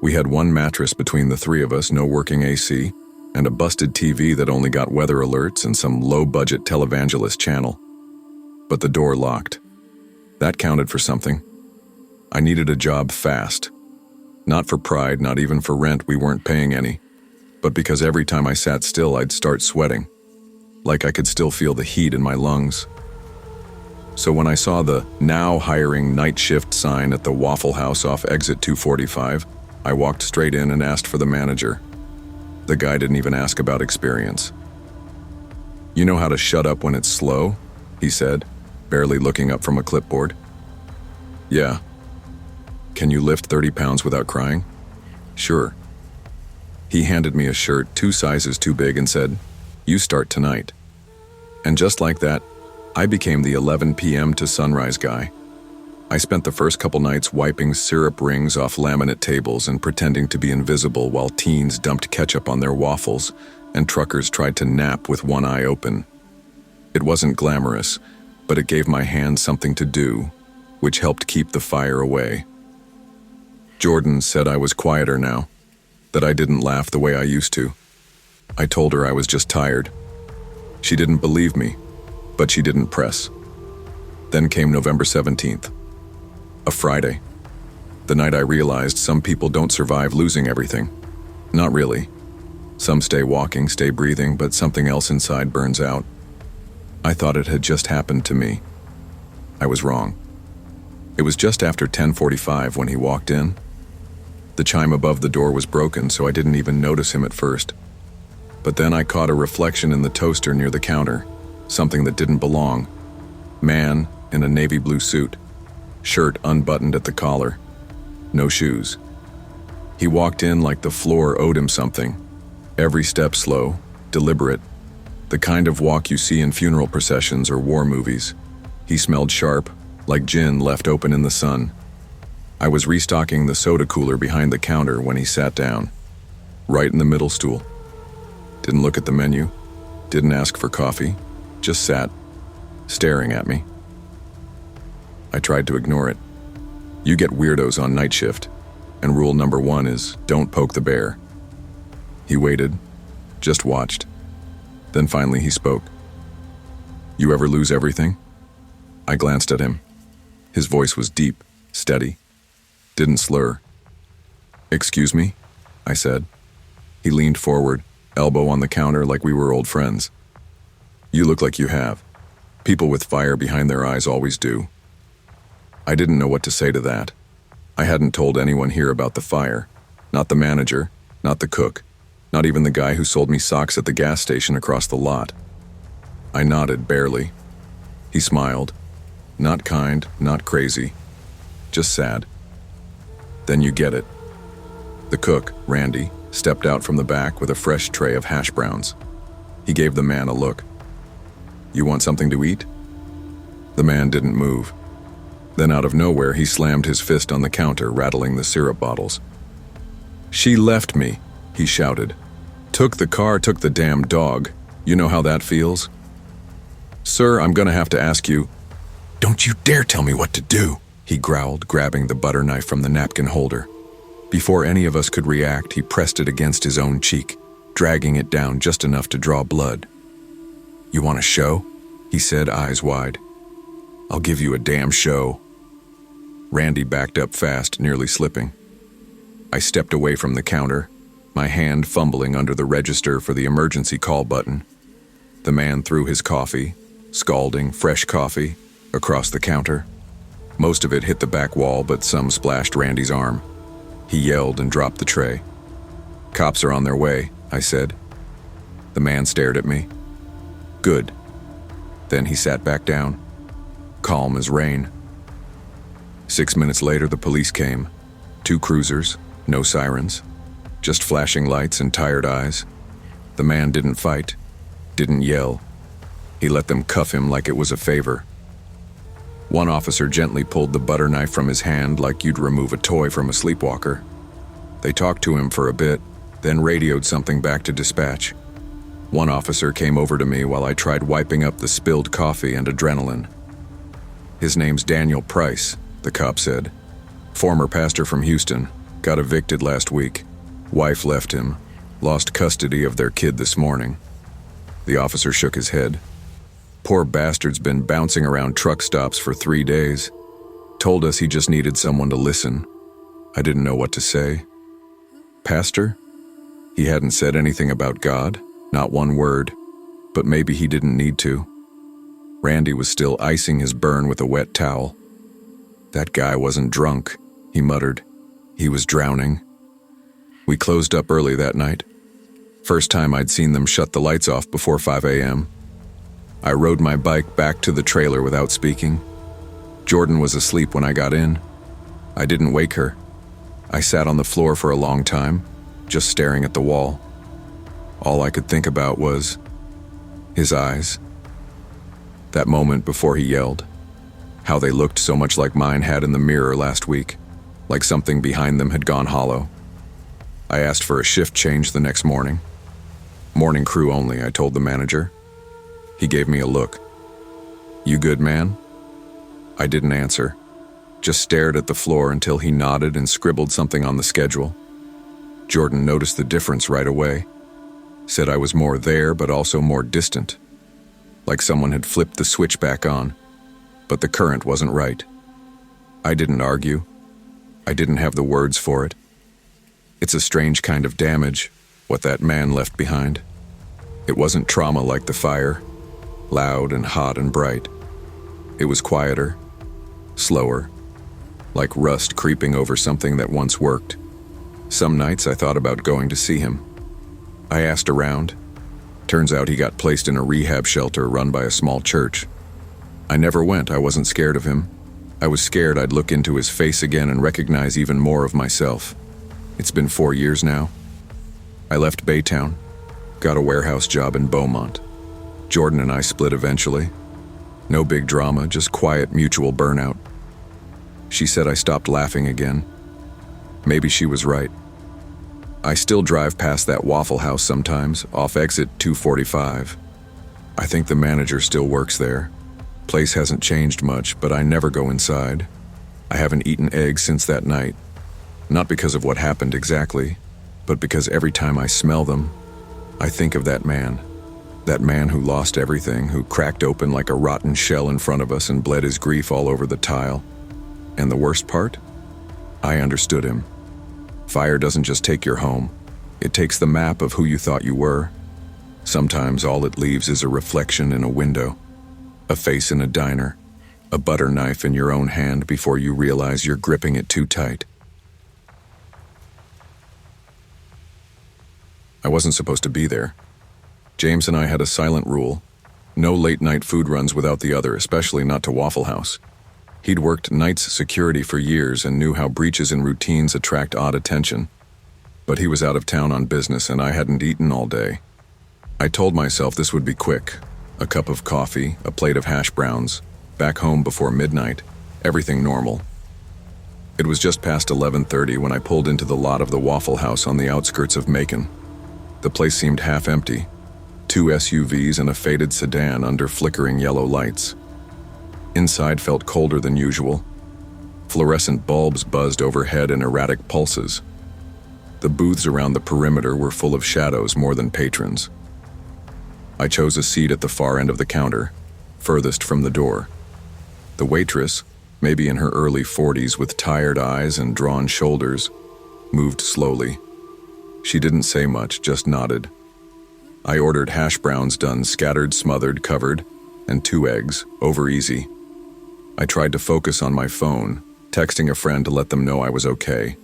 We had one mattress between the three of us, no working AC, and a busted TV that only got weather alerts and some low-budget televangelist channel. But the door locked. That counted for something. I needed a job fast. Not for pride, not even for rent, we weren't paying any, but because every time I sat still, I'd start sweating, like I could still feel the heat in my lungs. So when I saw the "Now Hiring Night Shift" sign at the Waffle House off exit 245, I walked straight in and asked for the manager. The guy didn't even ask about experience. "You know how to shut up when it's slow?" he said, barely looking up from a clipboard. "Yeah." "Can you lift 30 pounds without crying?" "Sure." He handed me a shirt 2 sizes too big and said, "You start tonight." And just like that, I became the 11 p.m. to sunrise guy. I spent the first couple nights wiping syrup rings off laminate tables and pretending to be invisible while teens dumped ketchup on their waffles and truckers tried to nap with one eye open. It wasn't glamorous, but it gave my hands something to do, which helped keep the fire away. Jordan said I was quieter now, that I didn't laugh the way I used to. I told her I was just tired. She didn't believe me, but she didn't press. Then came November 17th, a Friday. The night I realized some people don't survive losing everything. Not really. Some stay walking, stay breathing, but something else inside burns out. I thought it had just happened to me. I was wrong. It was just after 10:45 when he walked in. The chime above the door was broken, so I didn't even notice him at first. But then I caught a reflection in the toaster near the counter, something that didn't belong. Man in a navy blue suit, shirt unbuttoned at the collar, no shoes. He walked in like the floor owed him something. Every step slow, deliberate, the kind of walk you see in funeral processions or war movies. He smelled sharp, like gin left open in the sun. I was restocking the soda cooler behind the counter when he sat down, right in the middle stool. Didn't look at the menu, didn't ask for coffee, just sat, staring at me. I tried to ignore it. You get weirdos on night shift, and rule number 1 is don't poke the bear. He waited, just watched. Then finally he spoke. "You ever lose everything?" I glanced at him. His voice was deep, steady, didn't slur. "Excuse me?" I said. He leaned forward, elbow on the counter like we were old friends. "You look like you have. People with fire behind their eyes always do." I didn't know what to say to that. I hadn't told anyone here about the fire. Not the manager, not the cook, not even the guy who sold me socks at the gas station across the lot. I nodded barely. He smiled. Not kind, not crazy. Just sad. "Then you get it." The cook, Randy, stepped out from the back with a fresh tray of hash browns. He gave the man a look. "You want something to eat?" The man didn't move. Then out of nowhere, he slammed his fist on the counter, rattling the syrup bottles. "She left me," he shouted. "Took the car, took the damn dog. You know how that feels?" "Sir, I'm gonna have to ask you—" "Don't you dare tell me what to do," he growled, grabbing the butter knife from the napkin holder. Before any of us could react, he pressed it against his own cheek, dragging it down just enough to draw blood. "You want a show?" he said, eyes wide. "I'll give you a damn show." Randy backed up fast, nearly slipping. I stepped away from the counter, my hand fumbling under the register for the emergency call button. The man threw his coffee, scalding, fresh coffee, across the counter. Most of it hit the back wall, but some splashed Randy's arm. He yelled and dropped the tray. "Cops are on their way," I said. The man stared at me. "Good." Then he sat back down, calm as rain. 6 minutes later, the police came. 2 cruisers, no sirens, just flashing lights and tired eyes. The man didn't fight, didn't yell. He let them cuff him like it was a favor. One officer gently pulled the butter knife from his hand like you'd remove a toy from a sleepwalker. They talked to him for a bit, then radioed something back to dispatch. One officer came over to me while I tried wiping up the spilled coffee and adrenaline. "His name's Daniel Price," the cop said. "Former pastor from Houston, got evicted last week. Wife left him, lost custody of their kid this morning." The officer shook his head. "Poor bastard's been bouncing around truck stops for 3 days. Told us he just needed someone to listen." I didn't know what to say. Pastor? He hadn't said anything about God, not one word, but maybe he didn't need to. Randy was still icing his burn with a wet towel. "That guy wasn't drunk," he muttered. "He was drowning." We closed up early that night. First time I'd seen them shut the lights off before 5 a.m. I rode my bike back to the trailer without speaking. Jordan was asleep when I got in. I didn't wake her. I sat on the floor for a long time, just staring at the wall. All I could think about was his eyes. That moment before he yelled. How they looked so much like mine had in the mirror last week, like something behind them had gone hollow. I asked for a shift change the next morning. Morning crew only, I told the manager. He gave me a look. You good, man? I didn't answer, just stared at the floor until he nodded and scribbled something on the schedule. Jordan noticed the difference right away. Said I was more there, but also more distant. Like someone had flipped the switch back on, but the current wasn't right. I didn't argue. I didn't have the words for it. It's a strange kind of damage, what that man left behind. It wasn't trauma like the fire, loud and hot and bright. It was quieter, slower, like rust creeping over something that once worked. Some nights I thought about going to see him. I asked around. Turns out he got placed in a rehab shelter run by a small church. I never went. I wasn't scared of him. I was scared I'd look into his face again and recognize even more of myself. It's been 4 years now. I left Baytown, got a warehouse job in Beaumont. Jordan and I split eventually. No big drama, just quiet mutual burnout. She said I stopped laughing again. Maybe she was right. I still drive past that Waffle House sometimes, off exit 245. I think the manager still works there. Place hasn't changed much, but I never go inside. I haven't eaten eggs since that night. Not because of what happened exactly, but because every time I smell them, I think of that man. That man who lost everything, who cracked open like a rotten shell in front of us and bled his grief all over the tile. And the worst part? I understood him. Fire doesn't just take your home. It takes the map of who you thought you were. Sometimes all it leaves is a reflection in a window, a face in a diner, a butter knife in your own hand before you realize you're gripping it too tight. I wasn't supposed to be there. James and I had a silent rule. No late-night food runs without the other, especially not to Waffle House. He'd worked nights security for years and knew how breaches in routines attract odd attention. But he was out of town on business and I hadn't eaten all day. I told myself this would be quick. A cup of coffee, a plate of hash browns, back home before midnight, everything normal. It was just past 11:30 when I pulled into the lot of the Waffle House on the outskirts of Macon. The place seemed half empty. 2 SUVs and a faded sedan under flickering yellow lights. Inside felt colder than usual. Fluorescent bulbs buzzed overhead in erratic pulses. The booths around the perimeter were full of shadows more than patrons. I chose a seat at the far end of the counter, furthest from the door. The waitress, maybe in her early 40s with tired eyes and drawn shoulders, moved slowly. She didn't say much, just nodded. I ordered hash browns done scattered, smothered, covered, and 2 eggs, over easy. I tried to focus on my phone, texting a friend to let them know I was okay.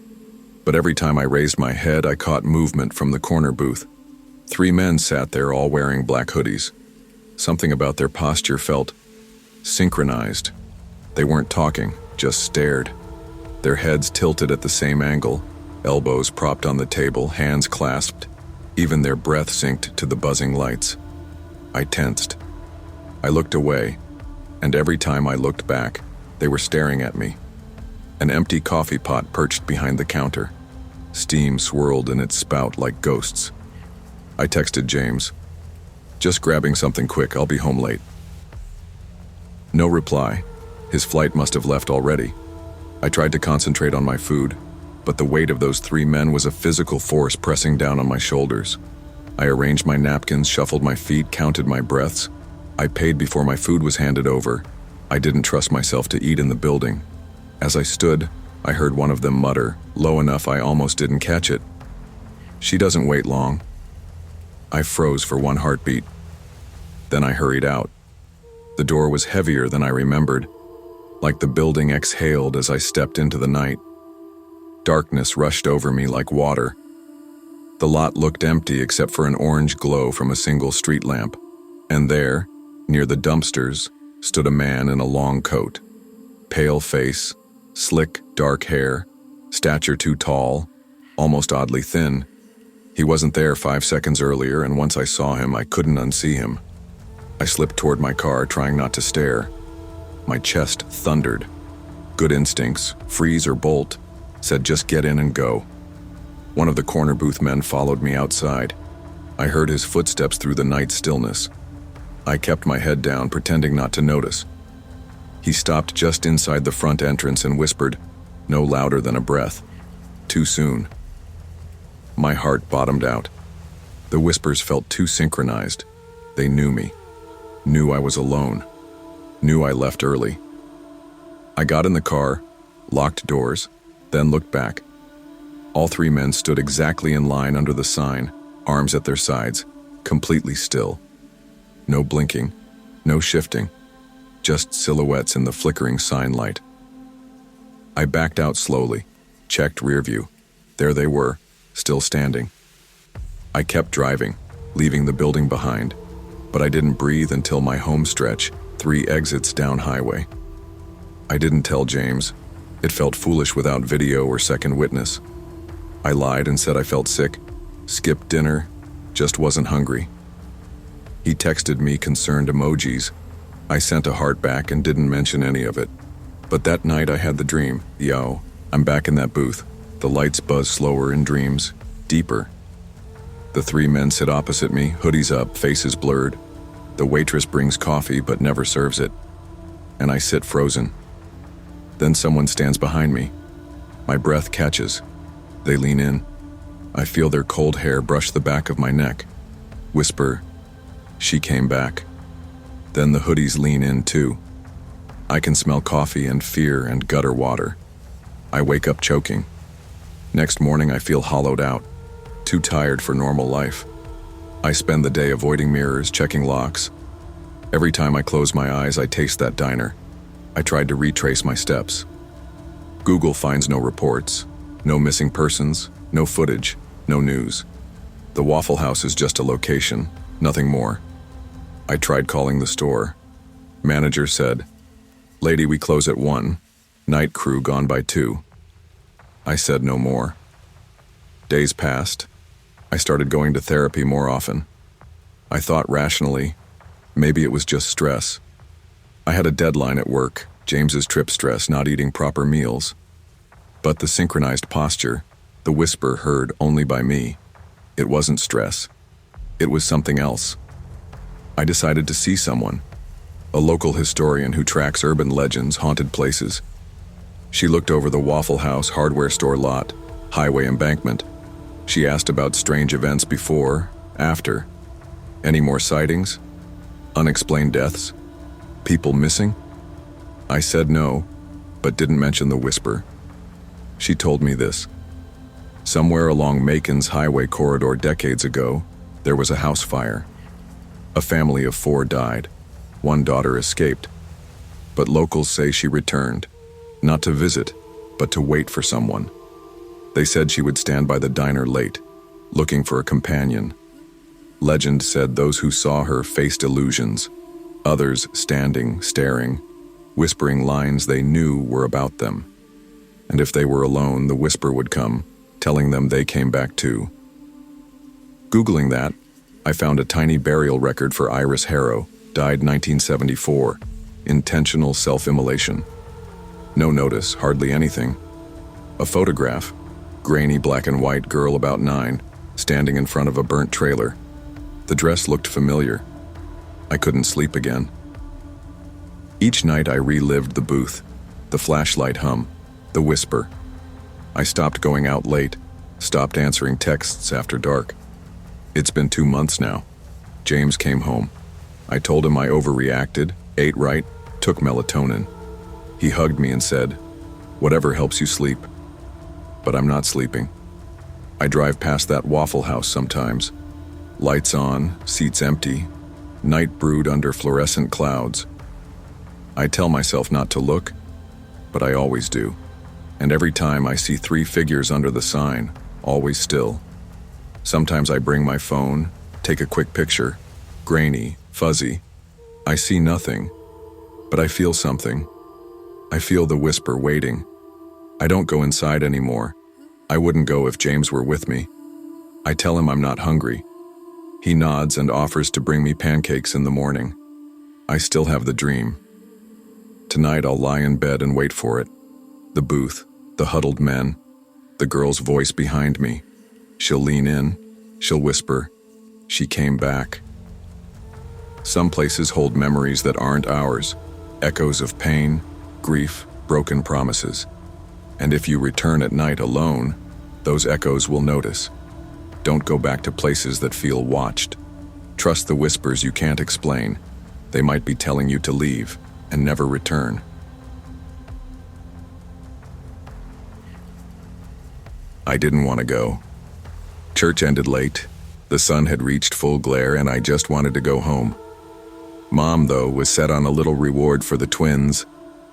But every time I raised my head, I caught movement from the corner booth. 3 men sat there, all wearing black hoodies. Something about their posture felt synchronized. They weren't talking, just stared. Their heads tilted at the same angle, elbows propped on the table, hands clasped. Even their breath synced to the buzzing lights. I tensed. I looked away, and every time I looked back, they were staring at me. An empty coffee pot perched behind the counter. Steam swirled in its spout like ghosts. I texted James, "Just grabbing something quick, I'll be home late." No reply. His flight must have left already. I tried to concentrate on my food, but the weight of those 3 men was a physical force pressing down on my shoulders. I arranged my napkins, shuffled my feet, counted my breaths. I paid before my food was handed over. I didn't trust myself to eat in the building. As I stood, I heard one of them mutter, low enough I almost didn't catch it. "She doesn't wait long." I froze for 1 heartbeat. Then I hurried out. The door was heavier than I remembered, like the building exhaled as I stepped into the night. Darkness rushed over me like water. The lot looked empty except for an orange glow from a single street lamp. And there, near the dumpsters, stood a man in a long coat. Pale face, slick, dark hair, stature too tall, almost oddly thin, He wasn't there 5 seconds earlier, and once I saw him, I couldn't unsee him. I slipped toward my car, trying not to stare. My chest thundered. Good instincts, freeze or bolt, said just get in and go. One of the corner booth men followed me outside. I heard his footsteps through the night stillness. I kept my head down, pretending not to notice. He stopped just inside the front entrance and whispered, no louder than a breath, "Too soon." My heart bottomed out. The whispers felt too synchronized. They knew me, knew I was alone, knew I left early. I got in the car, locked doors, then looked back. All three men stood exactly in line under the sign, arms at their sides, completely still. No blinking, no shifting, just silhouettes in the flickering sign light. I backed out slowly, checked rear view. There they were, still standing. I kept driving, leaving the building behind, but I didn't breathe until my home stretch, 3 exits down highway. I didn't tell James. It felt foolish without video or second witness. I lied and said I felt sick, skipped dinner, just wasn't hungry. He texted me concerned emojis. I sent a heart back and didn't mention any of it. But that night I had the dream. Yo, I'm back in that booth. The lights buzz slower in dreams, deeper. The 3 men sit opposite me, hoodies up, faces blurred. The waitress brings coffee but never serves it. And I sit frozen. Then someone stands behind me. My breath catches. They lean in. I feel their cold hair brush the back of my neck. Whisper, "She came back." Then the hoodies lean in too. I can smell coffee and fear and gutter water. I wake up choking. Next morning I feel hollowed out, too tired for normal life. I spend the day avoiding mirrors, checking locks. Every time I close my eyes, I taste that diner. I tried to retrace my steps. Google finds no reports, no missing persons, no footage, no news. The Waffle House is just a location, nothing more. I tried calling the store. Manager said, "Lady, we close at 1. Night crew gone by 2. I said no more. Days passed. I started going to therapy more often. I thought rationally, maybe it was just stress. I had a deadline at work, James's trip stress, not eating proper meals. But the synchronized posture, the whisper heard only by me, it wasn't stress. It was something else. I decided to see someone, a local historian who tracks urban legends, haunted places. She looked over the Waffle House hardware store lot, highway embankment. She asked about strange events before, after. Any more sightings? Unexplained deaths? People missing? I said no, but didn't mention the whisper. She told me this. Somewhere along Macon's highway corridor decades ago, there was a house fire. A family of 4 died. 1 daughter escaped. But locals say she returned, not to visit, but to wait for someone. They said she would stand by the diner late, looking for a companion. Legend said those who saw her faced illusions, others standing, staring, whispering lines they knew were about them. And if they were alone, the whisper would come, telling them they came back too. Googling that, I found a tiny burial record for Iris Harrow, died 1974, intentional self-immolation. No notice, hardly anything. A photograph, grainy black and white girl about 9, standing in front of a burnt trailer. The dress looked familiar. I couldn't sleep again. Each night I relived the booth, the flashlight hum, the whisper. I stopped going out late, stopped answering texts after dark. It's been 2 months now. James came home. I told him I overreacted, ate right, took melatonin. He hugged me and said, "Whatever helps you sleep." But I'm not sleeping. I drive past that Waffle House sometimes. Lights on, seats empty, night brewed under fluorescent clouds. I tell myself not to look, but I always do. And every time I see 3 figures under the sign, always still. Sometimes I bring my phone, take a quick picture, grainy, fuzzy. I see nothing, but I feel something. I feel the whisper waiting. I don't go inside anymore. I wouldn't go if James were with me. I tell him I'm not hungry. He nods and offers to bring me pancakes in the morning. I still have the dream. Tonight I'll lie in bed and wait for it. The booth, the huddled men, the girl's voice behind me. She'll lean in, she'll whisper, "She came back." Some places hold memories that aren't ours, echoes of pain, grief, broken promises. And if you return at night alone, those echoes will notice. Don't go back to places that feel watched. Trust the whispers you can't explain. They might be telling you to leave and never return. I didn't want to go. Church ended late. The sun had reached full glare and I just wanted to go home. Mom, though, was set on a little reward for the twins.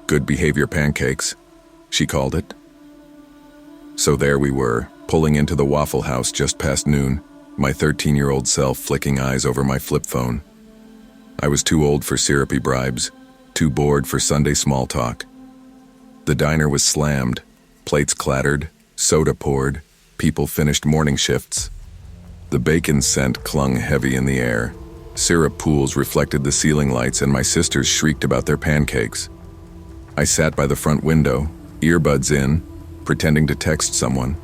Good behavior pancakes, she called it. So there we were, pulling into the Waffle House just past noon, my 13-year-old self flicking eyes over my flip phone. I was too old for syrupy bribes, too bored for Sunday small talk. The diner was slammed, plates clattered, soda poured, people finished morning shifts. The bacon scent clung heavy in the air. Syrup pools reflected the ceiling lights and my sisters shrieked about their pancakes. I sat by the front window, earbuds in, pretending to text someone.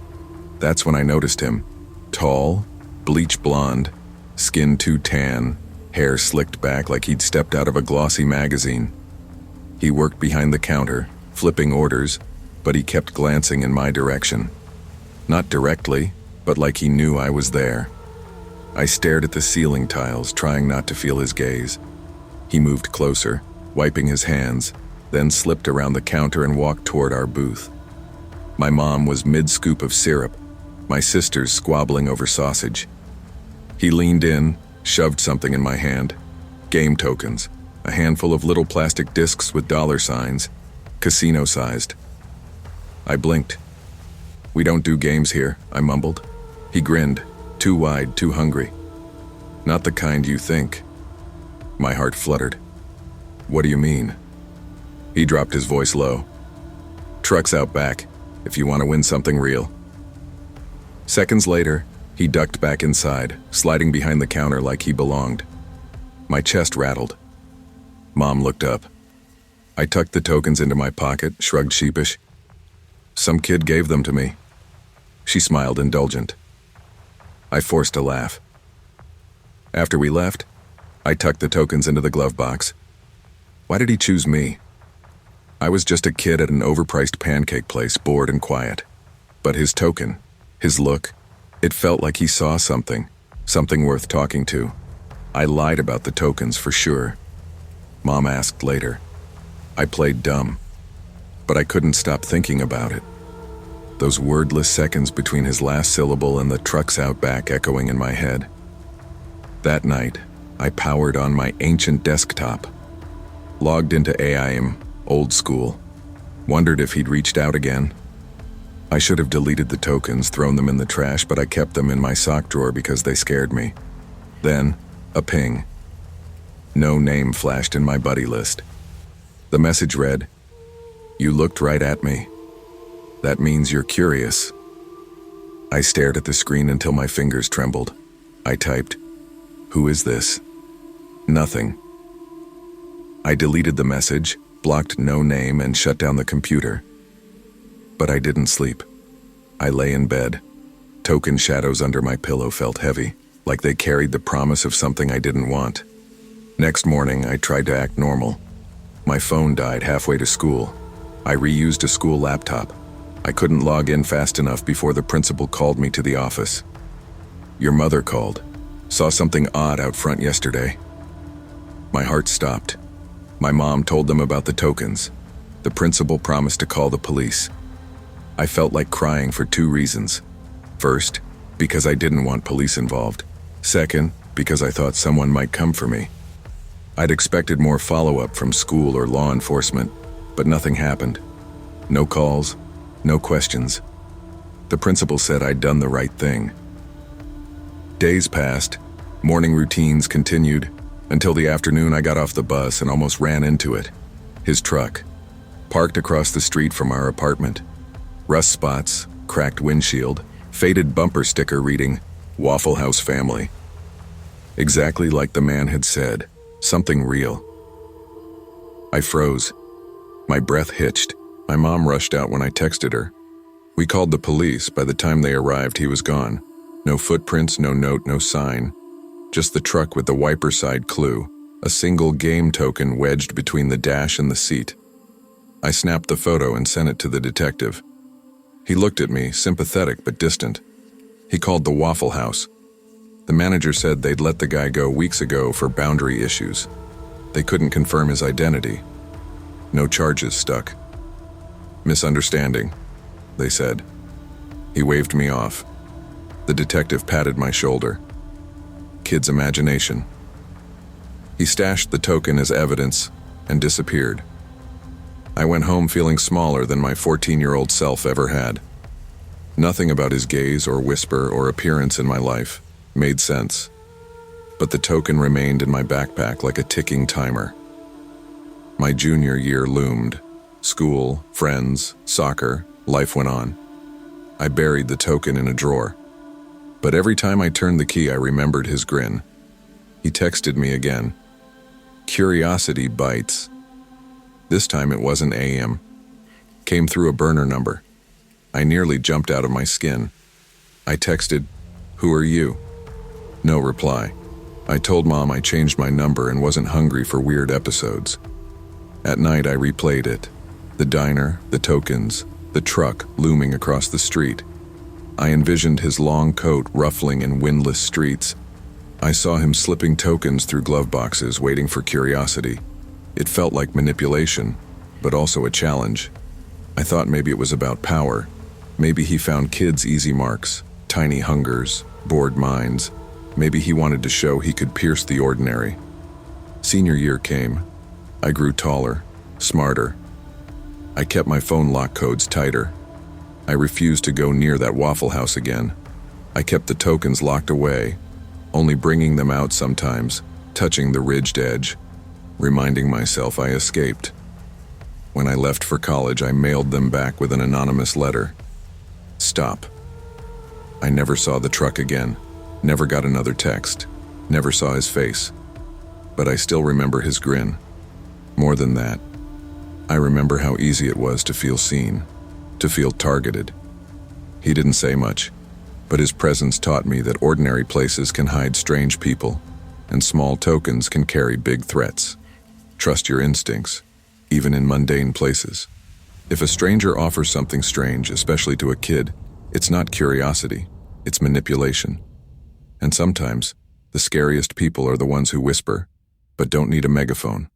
That's when I noticed him. Tall, bleach blonde, skin too tan, hair slicked back like he'd stepped out of a glossy magazine. He worked behind the counter, flipping orders, but he kept glancing in my direction. Not directly, but like he knew I was there. I stared at the ceiling tiles, trying not to feel his gaze. He moved closer, wiping his hands, then slipped around the counter and walked toward our booth. My mom was mid-scoop of syrup, my sisters squabbling over sausage. He leaned in, shoved something in my hand. Game tokens, a handful of little plastic discs with dollar signs, casino-sized. I blinked. "We don't do games here," I mumbled. He grinned, too wide, too hungry. "Not the kind you think." My heart fluttered. "What do you mean?" He dropped his voice low. "Truck's out back, if you want to win something real." Seconds later, he ducked back inside, sliding behind the counter like he belonged. My chest rattled. Mom looked up. I tucked the tokens into my pocket, shrugged sheepish. "Some kid gave them to me." She smiled indulgent. I forced a laugh. After we left, I tucked the tokens into the glove box. Why did he choose me? I was just a kid at an overpriced pancake place, bored and quiet. But his token, his look, it felt like he saw something worth talking to. I lied about the tokens for sure. Mom asked later. I played dumb, but I couldn't stop thinking about it. Those wordless seconds between his last syllable and the trucks out back echoing in my head. That night, I powered on my ancient desktop, logged into AIM, old school, wondered if he'd reached out again. I should have deleted the tokens, thrown them in the trash, but I kept them in my sock drawer because they scared me. Then, a ping. No name flashed in my buddy list. The message read, "You looked right at me. That means you're curious." I stared at the screen until my fingers trembled. I typed, "Who is this?" Nothing. I deleted the message, blocked no name, and shut down the computer. But I didn't sleep. I lay in bed. Token shadows under my pillow felt heavy, like they carried the promise of something I didn't want. Next morning, I tried to act normal. My phone died halfway to school. I reused a school laptop. I couldn't log in fast enough before the principal called me to the office. "Your mother called. Saw something odd out front yesterday." My heart stopped. My mom told them about the tokens. The principal promised to call the police. I felt like crying for two reasons. First, because I didn't want police involved. Second, because I thought someone might come for me. I'd expected more follow-up from school or law enforcement, but nothing happened. No calls, no questions. The principal said I'd done the right thing. Days passed, morning routines continued, until the afternoon I got off the bus and almost ran into it. His truck, parked across the street from our apartment. Rust spots, cracked windshield, faded bumper sticker reading, Waffle House family. Exactly like the man had said, something real. I froze. My breath hitched. My mom rushed out when I texted her. We called the police. By the time they arrived, he was gone. No footprints, no note, no sign. Just the truck with the wiper side clue, a single game token wedged between the dash and the seat. I snapped the photo and sent it to the detective. He looked at me, sympathetic but distant. He called the Waffle House. The manager said they'd let the guy go weeks ago for boundary issues. They couldn't confirm his identity. No charges stuck. Misunderstanding, they said. He waved me off. The detective patted my shoulder. Kid's imagination. He stashed the token as evidence and disappeared. I went home feeling smaller than my 14-year-old self ever had. Nothing about his gaze or whisper or appearance in my life made sense, but the token remained in my backpack like a ticking timer. My junior year loomed. School, friends, soccer, life went on. I buried the token in a drawer. But every time I turned the key, I remembered his grin. He texted me again. Curiosity bites. This time it wasn't AM. Came through a burner number. I nearly jumped out of my skin. I texted, "Who are you?" No reply. I told Mom I changed my number and wasn't hungry for weird episodes. At night I replayed it. The diner, the tokens, the truck looming across the street. I envisioned his long coat ruffling in windless streets. I saw him slipping tokens through glove boxes, waiting for curiosity. It felt like manipulation, but also a challenge. I thought maybe it was about power. Maybe he found kids' easy marks, tiny hungers, bored minds. Maybe he wanted to show he could pierce the ordinary. Senior year came. I grew taller, smarter. I kept my phone lock codes tighter. I refused to go near that Waffle House again. I kept the tokens locked away, only bringing them out sometimes, touching the ridged edge, reminding myself I escaped. When I left for college, I mailed them back with an anonymous letter. Stop. I never saw the truck again, never got another text, never saw his face. But I still remember his grin. More than that, I remember how easy it was to feel seen, to feel targeted. He didn't say much, but his presence taught me that ordinary places can hide strange people, and small tokens can carry big threats. Trust your instincts, even in mundane places. If a stranger offers something strange, especially to a kid, it's not curiosity, it's manipulation. And sometimes, the scariest people are the ones who whisper, but don't need a megaphone.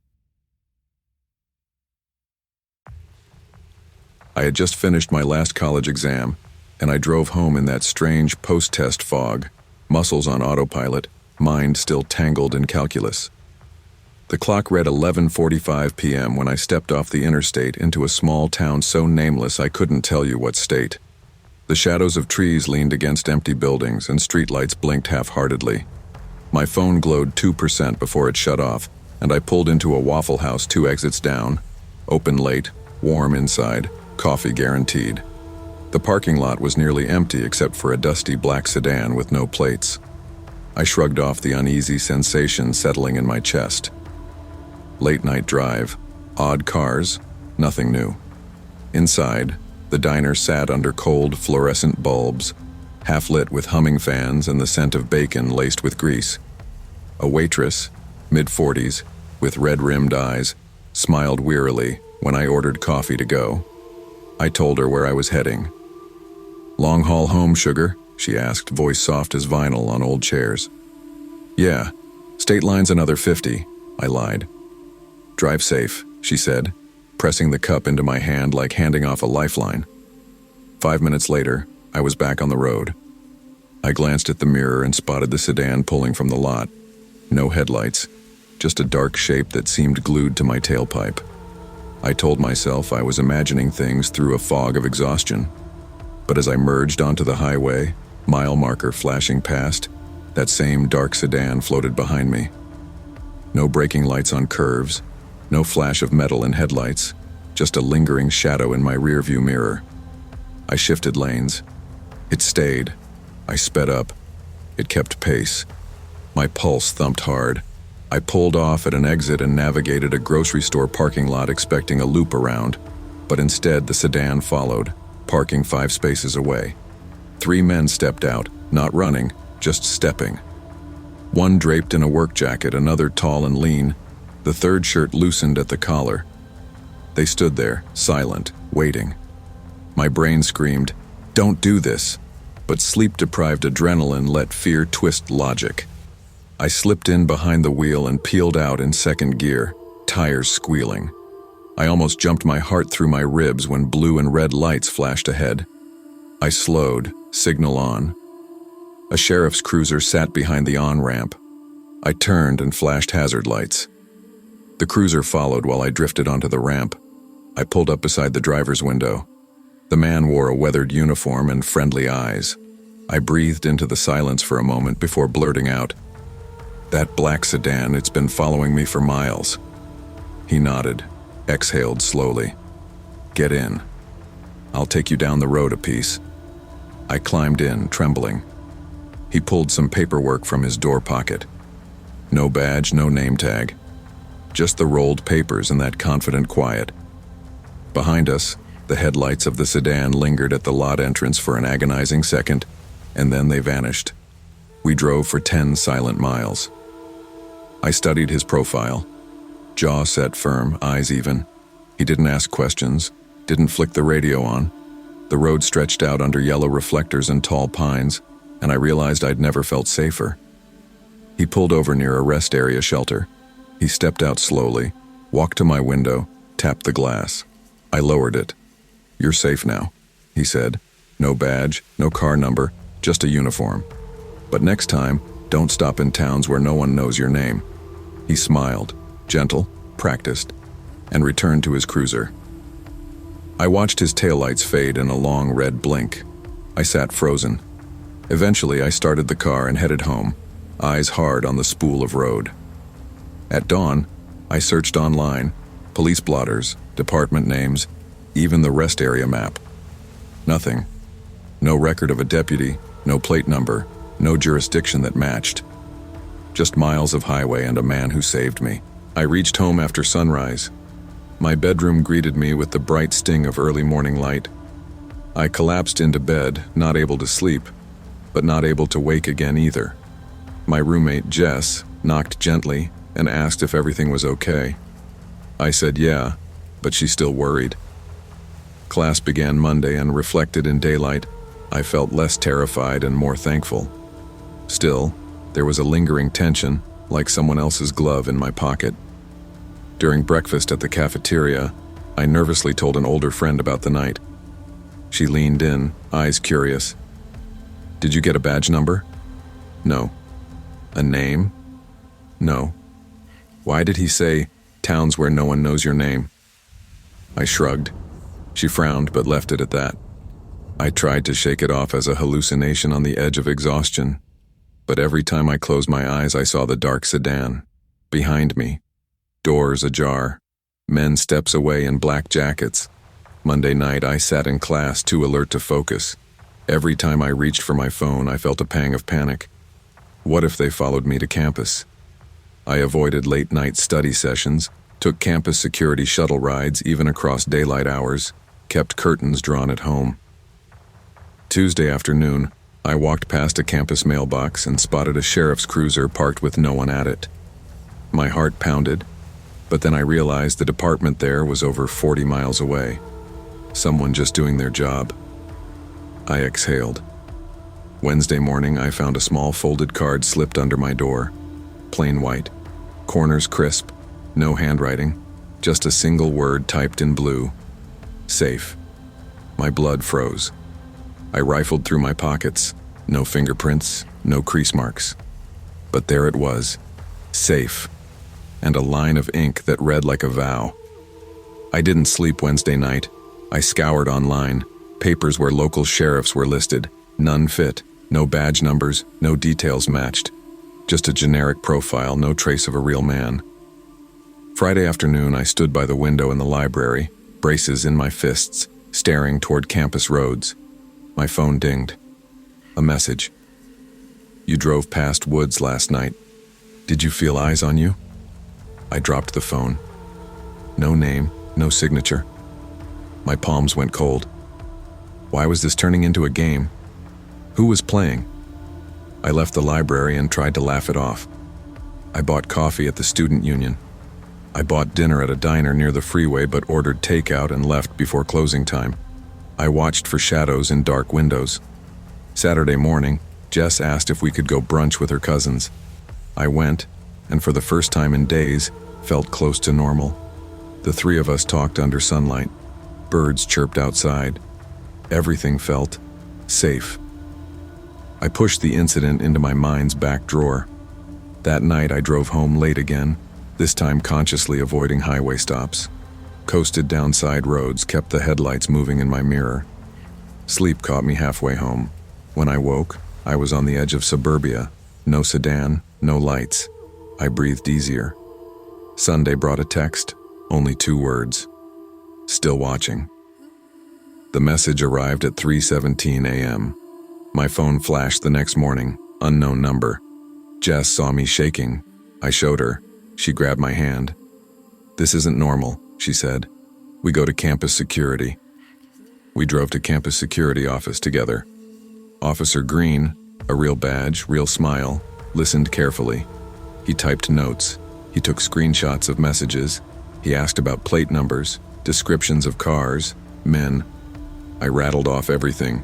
I had just finished my last college exam, and I drove home in that strange post-test fog, muscles on autopilot, mind still tangled in calculus. The clock read 11:45 p.m. when I stepped off the interstate into a small town so nameless I couldn't tell you what state. The shadows of trees leaned against empty buildings and streetlights blinked half-heartedly. My phone glowed 2% before it shut off, and I pulled into a Waffle House 2 exits down. Open late, warm inside, coffee guaranteed. The parking lot was nearly empty except for a dusty black sedan with no plates. I shrugged off the uneasy sensation settling in my chest. Late night drive, odd cars, nothing new. Inside, the diner sat under cold fluorescent bulbs, half lit with humming fans and the scent of bacon laced with grease. A waitress, mid-40s, with red-rimmed eyes, smiled wearily when I ordered coffee to go. I told her where I was heading. "Long haul home, sugar?" she asked, voice soft as vinyl on old chairs. "Yeah, state line's another 50, I lied. "Drive safe," she said, pressing the cup into my hand like handing off a lifeline. 5 minutes later, I was back on the road. I glanced at the mirror and spotted the sedan pulling from the lot. No headlights, just a dark shape that seemed glued to my tailpipe. I told myself I was imagining things through a fog of exhaustion. But as I merged onto the highway, mile marker flashing past, that same dark sedan floated behind me. No braking lights on curves, no flash of metal in headlights, just a lingering shadow in my rearview mirror. I shifted lanes. It stayed. I sped up. It kept pace. My pulse thumped hard. I pulled off at an exit and navigated a grocery store parking lot expecting a loop around, but instead the sedan followed, parking 5 spaces away. 3 men stepped out, not running, just stepping. One draped in a work jacket, another tall and lean, the third shirt loosened at the collar. They stood there, silent, waiting. My brain screamed, "Don't do this," but sleep-deprived adrenaline let fear twist logic. I slipped in behind the wheel and peeled out in second gear, tires squealing. I almost jumped my heart through my ribs when blue and red lights flashed ahead. I slowed, signal on. A sheriff's cruiser sat behind the on-ramp. I turned and flashed hazard lights. The cruiser followed while I drifted onto the ramp. I pulled up beside the driver's window. The man wore a weathered uniform and friendly eyes. I breathed into the silence for a moment before blurting out, "That black sedan, it's been following me for miles." He nodded, exhaled slowly. "Get in. I'll take you down the road a piece." I climbed in, trembling. He pulled some paperwork from his door pocket. No badge, no name tag. Just the rolled papers and that confident quiet. Behind us, the headlights of the sedan lingered at the lot entrance for an agonizing second, and then they vanished. We drove for 10 silent miles. I studied his profile. Jaw set firm, eyes even. He didn't ask questions, didn't flick the radio on. The road stretched out under yellow reflectors and tall pines, and I realized I'd never felt safer. He pulled over near a rest area shelter. He stepped out slowly, walked to my window, tapped the glass. I lowered it. "You're safe now," he said. "No badge, no car number, just a uniform. But next time, don't stop in towns where no one knows your name." He smiled, gentle, practiced, and returned to his cruiser. I watched his taillights fade in a long red blink. I sat frozen. Eventually, I started the car and headed home, eyes hard on the spool of road. At dawn, I searched online, police blotters, department names, even the rest area map. Nothing. No record of a deputy, no plate number, no jurisdiction that matched. Just miles of highway and a man who saved me. I reached home after sunrise. My bedroom greeted me with the bright sting of early morning light. I collapsed into bed, not able to sleep, but not able to wake again either. My roommate, Jess, knocked gently and asked if everything was okay. I said yeah, but she still worried. Class began Monday and reflected in daylight. I felt less terrified and more thankful. Still, there was a lingering tension, like someone else's glove in my pocket. During breakfast at the cafeteria, I nervously told an older friend about the night. She leaned in, eyes curious. "Did you get a badge number?" "No." "A name?" "No." "Why did he say, 'towns where no one knows your name'?" I shrugged. She frowned but left it at that. I tried to shake it off as a hallucination on the edge of exhaustion, but every time I closed my eyes I saw the dark sedan. Behind me. Doors ajar. Men steps away in black jackets. Monday night I sat in class too alert to focus. Every time I reached for my phone I felt a pang of panic. What if they followed me to campus? I avoided late-night study sessions, took campus security shuttle rides even across daylight hours, kept curtains drawn at home. Tuesday afternoon, I walked past a campus mailbox and spotted a sheriff's cruiser parked with no one at it. My heart pounded, but then I realized the department there was over 40 miles away. Someone just doing their job. I exhaled. Wednesday morning, I found a small folded card slipped under my door. Plain white. Corners crisp. No handwriting. Just a single word typed in blue. Safe. My blood froze. I rifled through my pockets. No fingerprints, no crease marks. But there it was. Safe. And a line of ink that read like a vow. I didn't sleep Wednesday night. I scoured online. Papers where local sheriffs were listed. None fit. No badge numbers, no details matched. Just a generic profile, no trace of a real man. Friday afternoon, I stood by the window in the library, braces in my fists, staring toward campus roads. My phone dinged. A message. You drove past woods last night. Did you feel eyes on you? I dropped the phone. No name, no signature. My palms went cold. Why was this turning into a game? Who was playing? I left the library and tried to laugh it off. I bought coffee at the student union. I bought dinner at a diner near the freeway but ordered takeout and left before closing time. I watched for shadows in dark windows. Saturday morning, Jess asked if we could go brunch with her cousins. I went, and for the first time in days, felt close to normal. The three of us talked under sunlight. Birds chirped outside. Everything felt safe. I pushed the incident into my mind's back drawer. That night I drove home late again, this time consciously avoiding highway stops. Coasted down side roads, kept the headlights moving in my mirror. Sleep caught me halfway home. When I woke, I was on the edge of suburbia. No sedan, no lights. I breathed easier. Sunday brought a text, only 2 words. Still watching. The message arrived at 3:17 a.m. My phone flashed the next morning, unknown number. Jess saw me shaking. I showed her. She grabbed my hand. "This isn't normal," she said. "We go to campus security." We drove to campus security office together. Officer Green, a real badge, real smile, listened carefully. He typed notes. He took screenshots of messages. He asked about plate numbers, descriptions of cars, men. I rattled off everything.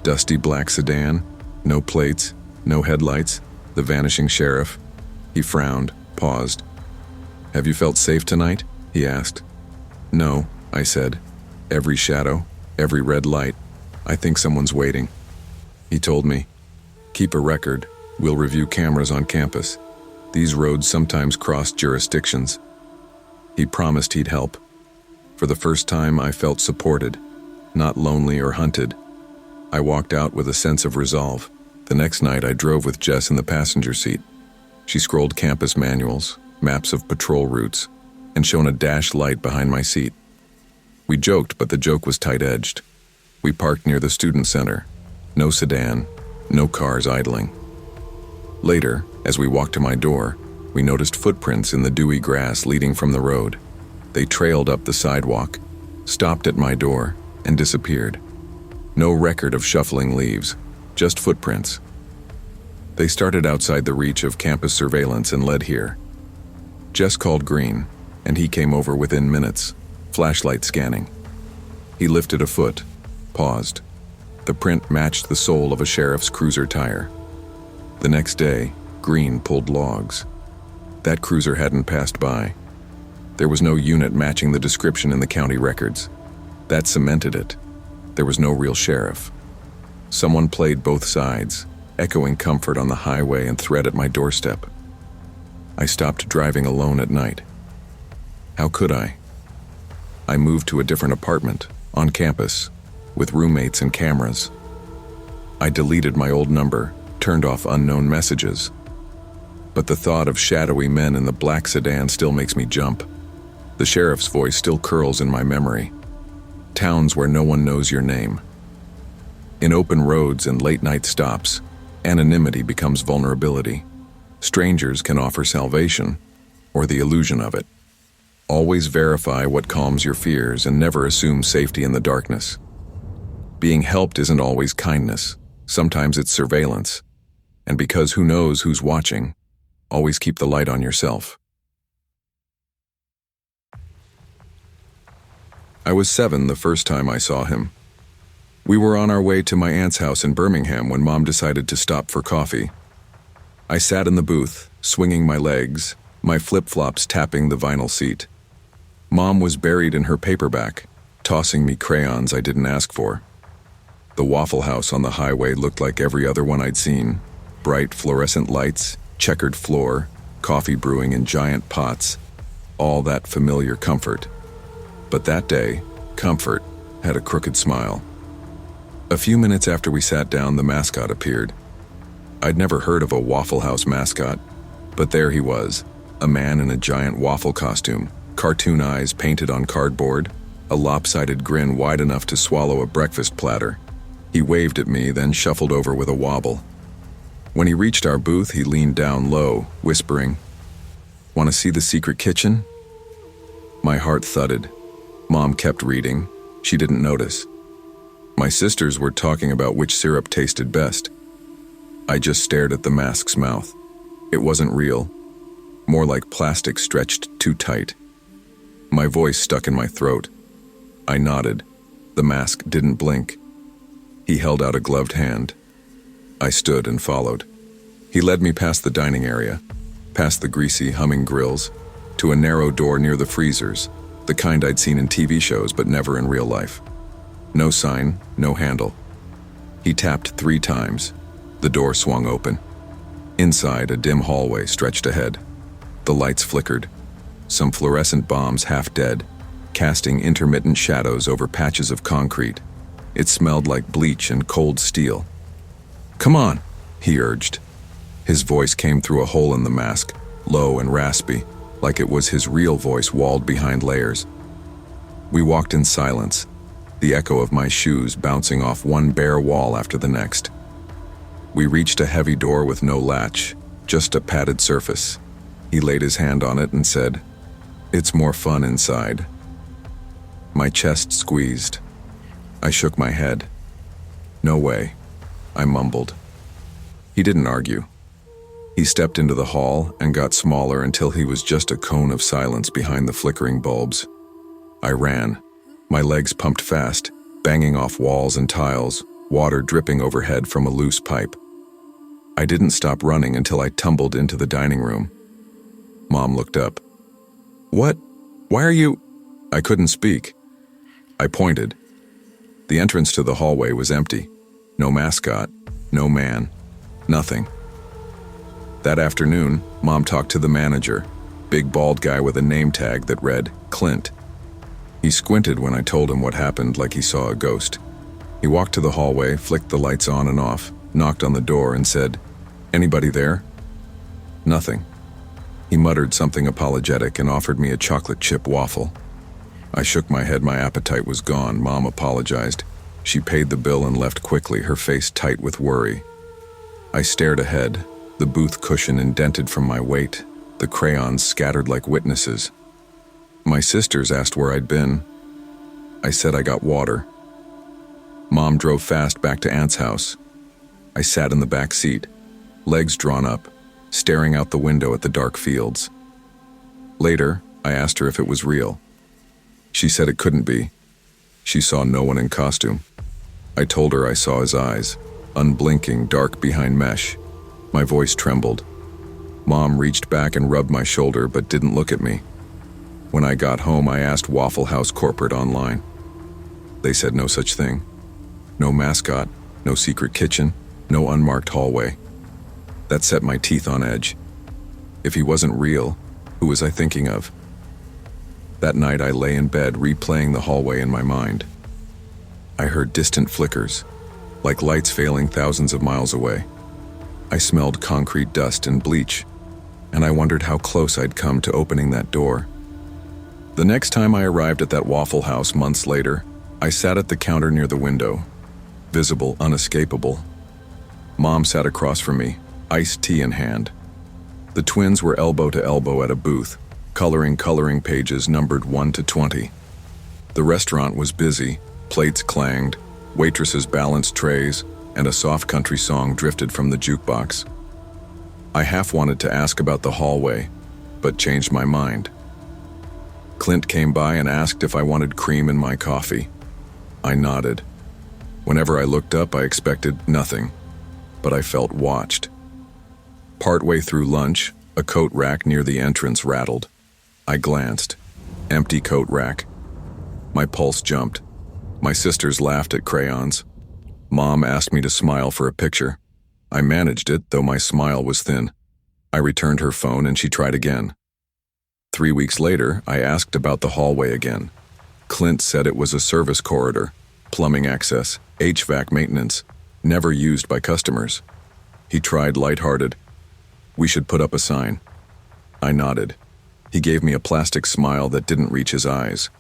Dusty black sedan, no plates, no headlights, the vanishing sheriff. He frowned, paused. "Have you felt safe tonight?" he asked. "No," I said. "Every shadow, every red light. I think someone's waiting." He told me, "Keep a record. We'll review cameras on campus. These roads sometimes cross jurisdictions." He promised he'd help. For the first time, I felt supported, not lonely or hunted. I walked out with a sense of resolve. The next night, I drove with Jess in the passenger seat. She scrolled campus manuals, maps of patrol routes, and shone a dash light behind my seat. We joked, but the joke was tight-edged. We parked near the student center. No sedan, no cars idling. Later, as we walked to my door, we noticed footprints in the dewy grass leading from the road. They trailed up the sidewalk, stopped at my door, and disappeared. No record of shuffling leaves, just footprints. They started outside the reach of campus surveillance and led here. Jess called Green, and he came over within minutes, flashlight scanning. He lifted a foot, paused. The print matched the sole of a sheriff's cruiser tire. The next day, Green pulled logs. That cruiser hadn't passed by. There was no unit matching the description in the county records. That cemented it. There was no real sheriff. Someone played both sides, echoing comfort on the highway and threat at my doorstep. I stopped driving alone at night. How could I? I moved to a different apartment, on campus, with roommates and cameras. I deleted my old number, turned off unknown messages. But the thought of shadowy men in the black sedan still makes me jump. The sheriff's voice still curls in my memory. Towns where no one knows your name. In open roads and late-night stops, anonymity becomes vulnerability. Strangers can offer salvation, or the illusion of it. Always verify what calms your fears and never assume safety in the darkness. Being helped isn't always kindness. Sometimes it's surveillance. And because who knows who's watching, always keep the light on yourself. I was 7 the first time I saw him. We were on our way to my aunt's house in Birmingham when Mom decided to stop for coffee. I sat in the booth, swinging my legs, my flip-flops tapping the vinyl seat. Mom was buried in her paperback, tossing me crayons I didn't ask for. The Waffle House on the highway looked like every other one I'd seen. Bright fluorescent lights, checkered floor, coffee brewing in giant pots, all that familiar comfort. But that day, comfort had a crooked smile. A few minutes after we sat down, the mascot appeared. I'd never heard of a Waffle House mascot, but there he was, a man in a giant waffle costume, cartoon eyes painted on cardboard, a lopsided grin wide enough to swallow a breakfast platter. He waved at me, then shuffled over with a wobble. When he reached our booth, he leaned down low, whispering, "Want to see the secret kitchen?" My heart thudded. Mom kept reading. She didn't notice. My sisters were talking about which syrup tasted best. I just stared at the mask's mouth. It wasn't real. More like plastic stretched too tight. My voice stuck in my throat. I nodded. The mask didn't blink. He held out a gloved hand. I stood and followed. He led me past the dining area, past the greasy, humming grills, to a narrow door near the freezers, the kind I'd seen in TV shows but never in real life. No sign, no handle. He tapped 3 times. The door swung open. Inside, a dim hallway stretched ahead. The lights flickered. Some fluorescent bombs, half dead, casting intermittent shadows over patches of concrete. It smelled like bleach and cold steel. "Come on," he urged. His voice came through a hole in the mask, low and raspy, like it was his real voice walled behind layers. We walked in silence, the echo of my shoes bouncing off one bare wall after the next. We reached a heavy door with no latch, just a padded surface. He laid his hand on it and said, "It's more fun inside." My chest squeezed. I shook my head. "No way," I mumbled. He didn't argue. He stepped into the hall and got smaller until he was just a cone of silence behind the flickering bulbs. I ran. My legs pumped fast, banging off walls and tiles, water dripping overhead from a loose pipe. I didn't stop running until I tumbled into the dining room. Mom looked up. "What? Why are you—" I couldn't speak. I pointed. The entrance to the hallway was empty. No mascot, no man, nothing. That afternoon, Mom talked to the manager, big bald guy with a name tag that read Clint. He squinted when I told him what happened, like he saw a ghost. He walked to the hallway, flicked the lights on and off, knocked on the door and said, "Anybody there?" Nothing. He muttered something apologetic and offered me a chocolate chip waffle. I shook my head. My appetite was gone. Mom apologized. She paid the bill and left quickly, her face tight with worry. I stared ahead, the booth cushion indented from my weight, the crayons scattered like witnesses. My sisters asked where I'd been. I said I got water. Mom drove fast back to Aunt's house. I sat in the back seat, legs drawn up, staring out the window at the dark fields. Later, I asked her if it was real. She said it couldn't be. She saw no one in costume. I told her I saw his eyes, unblinking, dark behind mesh. My voice trembled. Mom reached back and rubbed my shoulder but didn't look at me. When I got home, I asked Waffle House corporate online. They said no such thing. No mascot, no secret kitchen, no unmarked hallway. That set my teeth on edge. If he wasn't real, who was I thinking of? That night I lay in bed replaying the hallway in my mind. I heard distant flickers, like lights failing thousands of miles away. I smelled concrete dust and bleach, and I wondered how close I'd come to opening that door. The next time I arrived at that Waffle House months later, I sat at the counter near the window, visible, unescapable. Mom sat across from me, iced tea in hand. The twins were elbow to elbow at a booth, coloring pages numbered 1 to 20. The restaurant was busy, plates clanged, waitresses balanced trays, and a soft country song drifted from the jukebox. I half wanted to ask about the hallway, but changed my mind. Clint came by and asked if I wanted cream in my coffee. I nodded. Whenever I looked up, I expected nothing, but I felt watched. Partway through lunch, a coat rack near the entrance rattled. I glanced. Empty coat rack. My pulse jumped. My sisters laughed at crayons. Mom asked me to smile for a picture. I managed it, though my smile was thin. I returned her phone and she tried again. 3 weeks later, I asked about the hallway again. Clint said it was a service corridor, plumbing access, HVAC maintenance, never used by customers. He tried lighthearted. "We should put up a sign." I nodded. He gave me a plastic smile that didn't reach his eyes.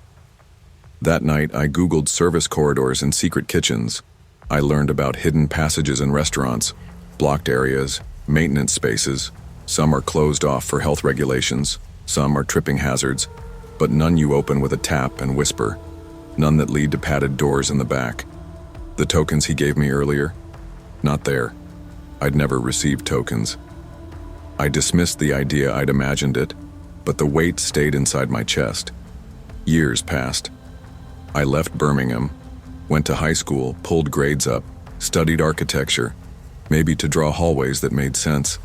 That night, I Googled service corridors and secret kitchens. I learned about hidden passages in restaurants, Blocked areas, maintenance spaces. Some are closed off for health regulations, some are tripping hazards, but none you open with a tap and whisper. None that lead to padded doors in the back. The tokens he gave me earlier? Not there. I'd never received tokens. I dismissed the idea I'd imagined it, but the weight stayed inside my chest. Years passed. I left Birmingham, went to high school, pulled grades up, studied architecture, maybe to draw hallways that made sense.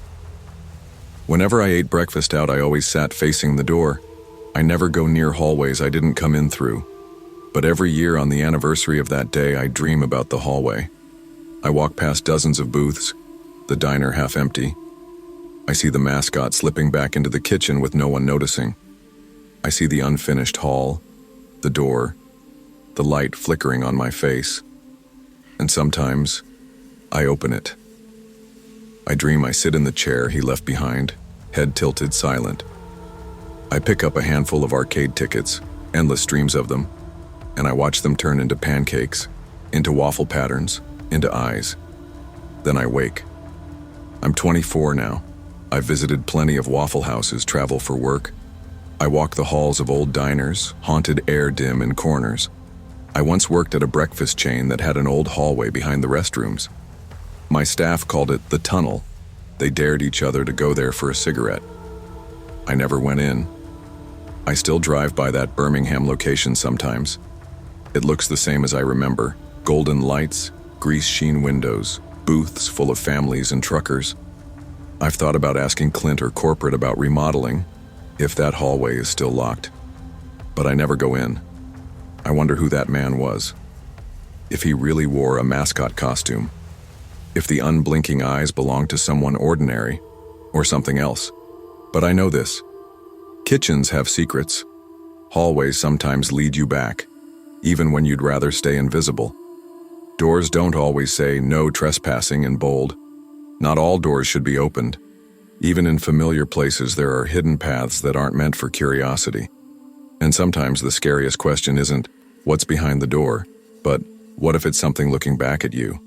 Whenever I ate breakfast out, I always sat facing the door. I never go near hallways I didn't come in through. But every year on the anniversary of that day, I dream about the hallway. I walk past dozens of booths, the diner half empty. I see the mascot slipping back into the kitchen with no one noticing. I see the unfinished hall, the door, the light flickering on my face. And sometimes, I open it. I dream I sit in the chair he left behind, head tilted, silent. I pick up a handful of arcade tickets, endless streams of them, and I watch them turn into pancakes, into waffle patterns, into eyes. Then I wake. I'm 24 now. I've visited plenty of Waffle houses, travel for work. I walk the halls of old diners, haunted air dim in corners. I once worked at a breakfast chain that had an old hallway behind the restrooms. My staff called it the tunnel. They dared each other to go there for a cigarette. I never went in. I still drive by that Birmingham location sometimes. It looks the same as I remember. Golden lights, grease sheen windows, booths full of families and truckers. I've thought about asking Clint or corporate about remodeling, if that hallway is still locked. But I never go in. I wonder who that man was. If he really wore a mascot costume. If the unblinking eyes belonged to someone ordinary, or something else. But I know this. Kitchens have secrets. Hallways sometimes lead you back, even when you'd rather stay invisible. Doors don't always say no trespassing in bold. Not all doors should be opened. Even in familiar places, there are hidden paths that aren't meant for curiosity. And sometimes the scariest question isn't, what's behind the door, but what if it's something looking back at you?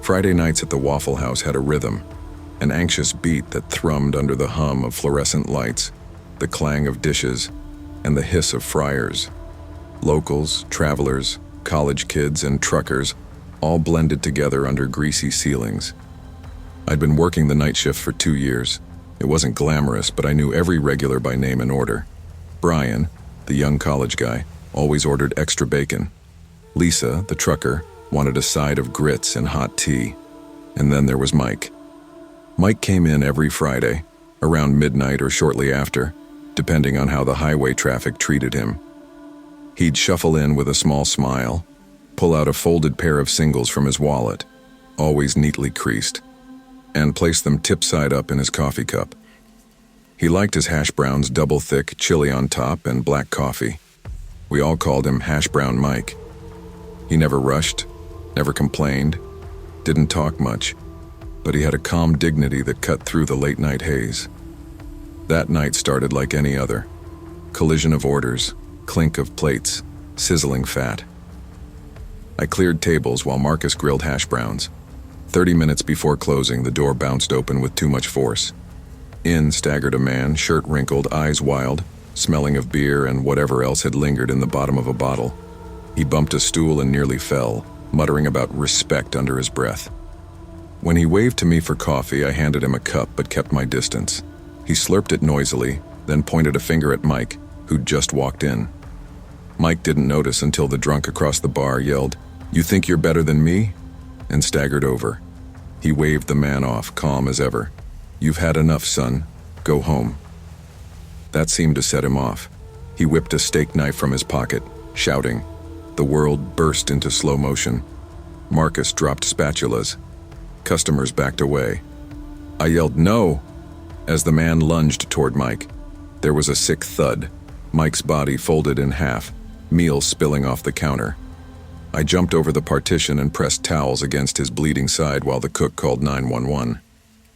Friday nights at the Waffle House had a rhythm, an anxious beat that thrummed under the hum of fluorescent lights, the clang of dishes, and the hiss of fryers. Locals, travelers, college kids, and truckers all blended together under greasy ceilings. I'd been working the night shift for 2 years. It wasn't glamorous, but I knew every regular by name and order. Brian, the young college guy, always ordered extra bacon. Lisa, the trucker, wanted a side of grits and hot tea. And then there was Mike. Mike came in every Friday, around midnight or shortly after, depending on how the highway traffic treated him. He'd shuffle in with a small smile, pull out a folded pair of singles from his wallet, always neatly creased, and place them tip-side up in his coffee cup. He liked his hash browns double thick, chili on top, and black coffee. We all called him Hash Brown Mike. He never rushed, never complained, didn't talk much, but he had a calm dignity that cut through the late-night haze. That night started like any other. Collision of orders, clink of plates, sizzling fat. I cleared tables while Marcus grilled hash browns. 30 minutes before closing, the door bounced open with too much force. In staggered a man, shirt wrinkled, eyes wild, smelling of beer and whatever else had lingered in the bottom of a bottle. He bumped a stool and nearly fell, muttering about respect under his breath. When he waved to me for coffee, I handed him a cup but kept my distance. He slurped it noisily, then pointed a finger at Mike, who'd just walked in. Mike didn't notice until the drunk across the bar yelled, "You think you're better than me?" and staggered over. He waved the man off, calm as ever. "You've had enough, son. Go home." That seemed to set him off. He whipped a steak knife from his pocket, shouting. The world burst into slow motion. Marcus dropped spatulas. Customers backed away. I yelled, "No!" as the man lunged toward Mike. There was a sick thud. Mike's body folded in half, meal spilling off the counter. I jumped over the partition and pressed towels against his bleeding side while the cook called 911.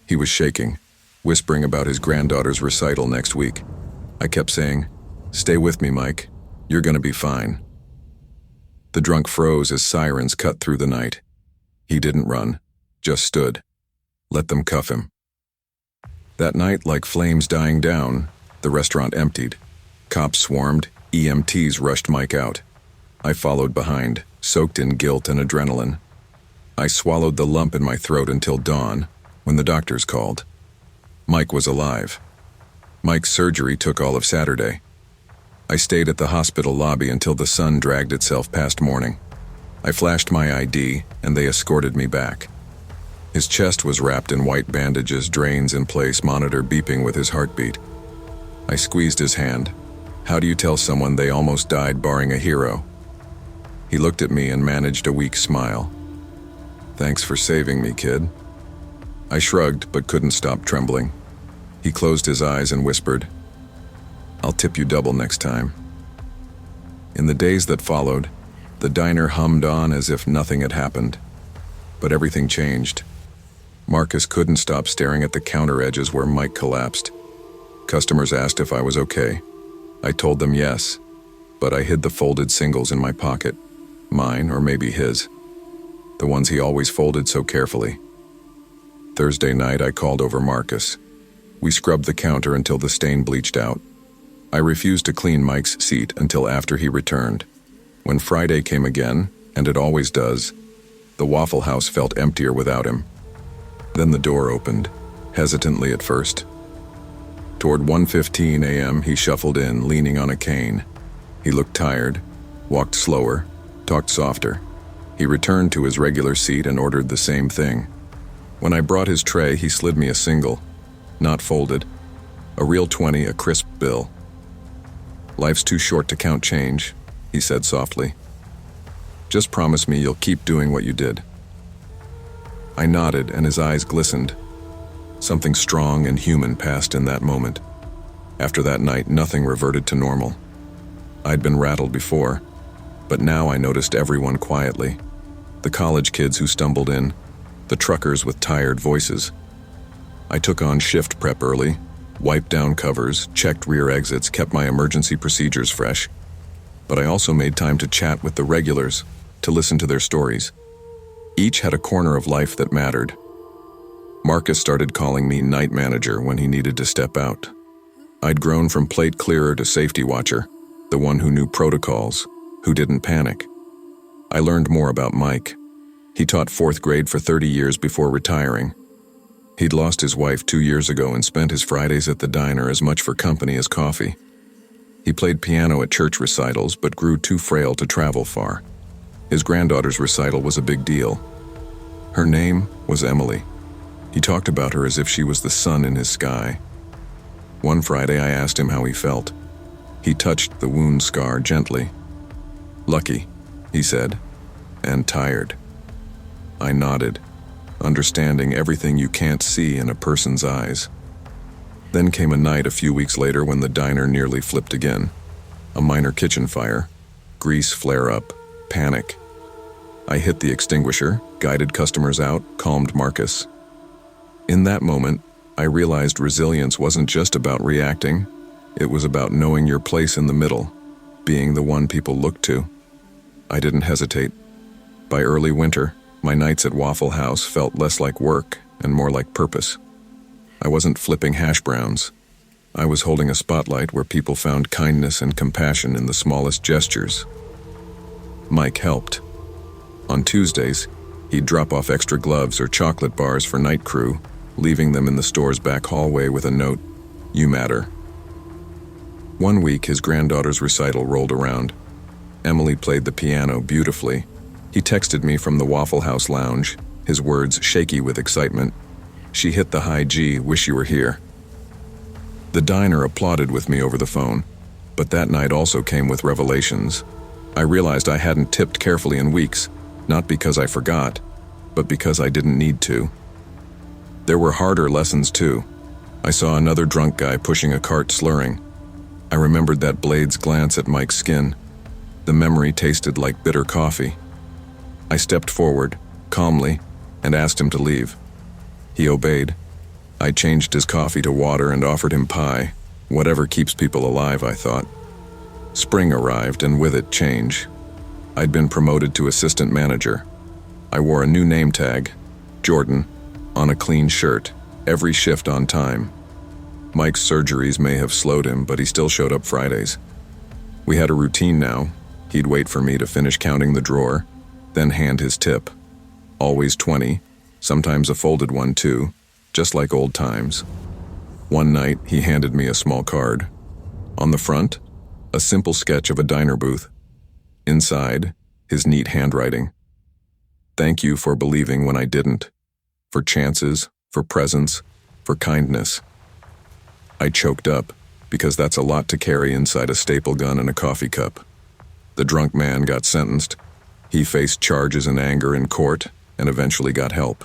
He was shaking, whispering about his granddaughter's recital next week. I kept saying, "Stay with me, Mike. You're gonna be fine." The drunk froze as sirens cut through the night. He didn't run, just stood. Let them cuff him. That night, like flames dying down, the restaurant emptied. Cops swarmed, EMTs rushed Mike out. I followed behind, soaked in guilt and adrenaline. I swallowed the lump in my throat until dawn, when the doctors called. Mike was alive. Mike's surgery took all of Saturday. I stayed at the hospital lobby until the sun dragged itself past morning. I flashed my ID, and they escorted me back. His chest was wrapped in white bandages, drains in place, monitor beeping with his heartbeat. I squeezed his hand. How do you tell someone they almost died barring a hero? He looked at me and managed a weak smile. Thanks for saving me, kid. I shrugged but couldn't stop trembling. He closed his eyes and whispered, I'll tip you double next time. In the days that followed, the diner hummed on as if nothing had happened. But everything changed. Marcus couldn't stop staring at the counter edges where Mike collapsed. Customers asked if I was okay. I told them yes, but I hid the folded singles in my pocket. Mine, or maybe his. The ones he always folded so carefully. Thursday night, I called over Marcus. We scrubbed the counter until the stain bleached out. I refused to clean Mike's seat until after he returned. When Friday came again, and it always does, the Waffle House felt emptier without him. Then the door opened, hesitantly at first. Toward 1:15 a.m., he shuffled in, leaning on a cane. He looked tired, walked slower, talked softer. He returned to his regular seat and ordered the same thing. When I brought his tray, he slid me a single, not folded. A real 20, a crisp bill. Life's too short to count change, he said softly. Just promise me you'll keep doing what you did. I nodded and his eyes glistened. Something strong and human passed in that moment. After that night, nothing reverted to normal. I'd been rattled before, but now I noticed everyone quietly. The college kids who stumbled in, the truckers with tired voices. I took on shift prep early, wiped down covers, checked rear exits, kept my emergency procedures fresh. But I also made time to chat with the regulars, to listen to their stories. Each had a corner of life that mattered. Marcus started calling me night manager when he needed to step out. I'd grown from plate clearer to safety watcher, the one who knew protocols, who didn't panic. I learned more about Mike. He taught 4th grade for 30 years before retiring. He'd lost his wife 2 years ago and spent his Fridays at the diner as much for company as coffee. He played piano at church recitals but grew too frail to travel far. His granddaughter's recital was a big deal. Her name was Emily. He talked about her as if she was the sun in his sky. One Friday I asked him how he felt. He touched the wound scar gently. Lucky, he said, and tired. I nodded, understanding everything you can't see in a person's eyes. Then came a night a few weeks later when the diner nearly flipped again. A minor kitchen fire, grease flare-up, panic. I hit the extinguisher, guided customers out, calmed Marcus. In that moment, I realized resilience wasn't just about reacting. It was about knowing your place in the middle, being the one people looked to. I didn't hesitate. By early winter, my nights at Waffle House felt less like work and more like purpose. I wasn't flipping hash browns. I was holding a spotlight where people found kindness and compassion in the smallest gestures. Mike helped. On Tuesdays, he'd drop off extra gloves or chocolate bars for night crew, leaving them in the store's back hallway with a note, "You matter." One week, his granddaughter's recital rolled around. Emily played the piano beautifully. He texted me from the Waffle House lounge, his words shaky with excitement. She hit the high G, wish you were here. The diner applauded with me over the phone, but that night also came with revelations. I realized I hadn't tipped carefully in weeks, not because I forgot, but because I didn't need to. There were harder lessons too. I saw another drunk guy pushing a cart slurring. I remembered that blade's glance at Mike's skin. The memory tasted like bitter coffee. I stepped forward, calmly, and asked him to leave. He obeyed. I changed his coffee to water and offered him pie. Whatever keeps people alive, I thought. Spring arrived, and with it, change. I'd been promoted to assistant manager. I wore a new name tag, Jordan, on a clean shirt, every shift on time. Mike's surgeries may have slowed him, but he still showed up Fridays. We had a routine now. He'd wait for me to finish counting the drawer, then hand his tip. Always 20, sometimes a folded one too, just like old times. One night, he handed me a small card. On the front, a simple sketch of a diner booth. Inside, his neat handwriting. Thank you for believing when I didn't. For chances, for presents, for kindness. I choked up, because that's a lot to carry inside a staple gun and a coffee cup. The drunk man got sentenced. He faced charges in anger in court and eventually got help.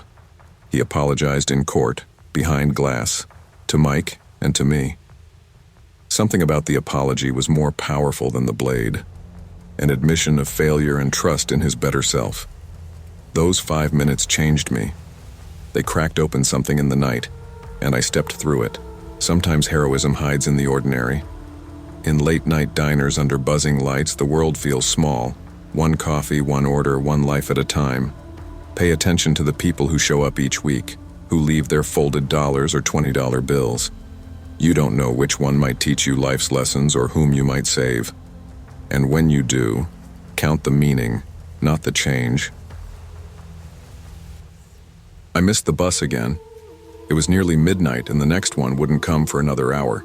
He apologized in court, behind glass, to Mike and to me. Something about the apology was more powerful than the blade. An admission of failure and trust in his better self. Those 5 minutes changed me. They cracked open something in the night, and I stepped through it. Sometimes heroism hides in the ordinary. In late-night diners under buzzing lights, the world feels small. One coffee, one order, one life at a time. Pay attention to the people who show up each week, who leave their folded dollars or $20 bills. You don't know which one might teach you life's lessons or whom you might save. And when you do, count the meaning, not the change. I missed the bus again. It was nearly midnight and the next one wouldn't come for another hour.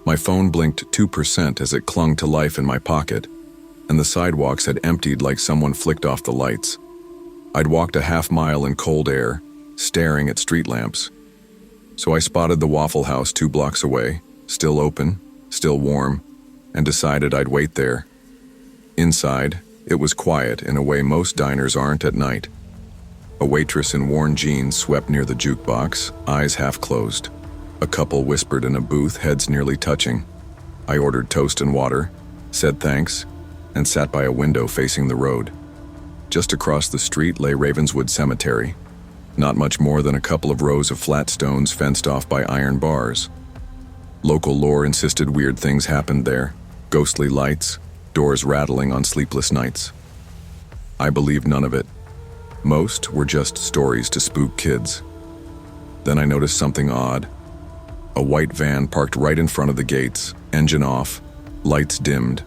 My phone blinked 2% as it clung to life in my pocket, and the sidewalks had emptied like someone flicked off the lights. I'd walked a half-mile in cold air, staring at street lamps. So I spotted the Waffle House 2 blocks away, still open, still warm, and decided I'd wait there. Inside, it was quiet in a way most diners aren't at night. A waitress in worn jeans swept near the jukebox, eyes half closed. A couple whispered in a booth, heads nearly touching. I ordered toast and water, said thanks, and sat by a window facing the road. Just across the street lay Ravenswood Cemetery, not much more than a couple of rows of flat stones fenced off by iron bars. Local lore insisted weird things happened there, ghostly lights, doors rattling on sleepless nights. I believed none of it. Most were just stories to spook kids. Then I noticed something odd. A white van parked right in front of the gates, engine off, lights dimmed.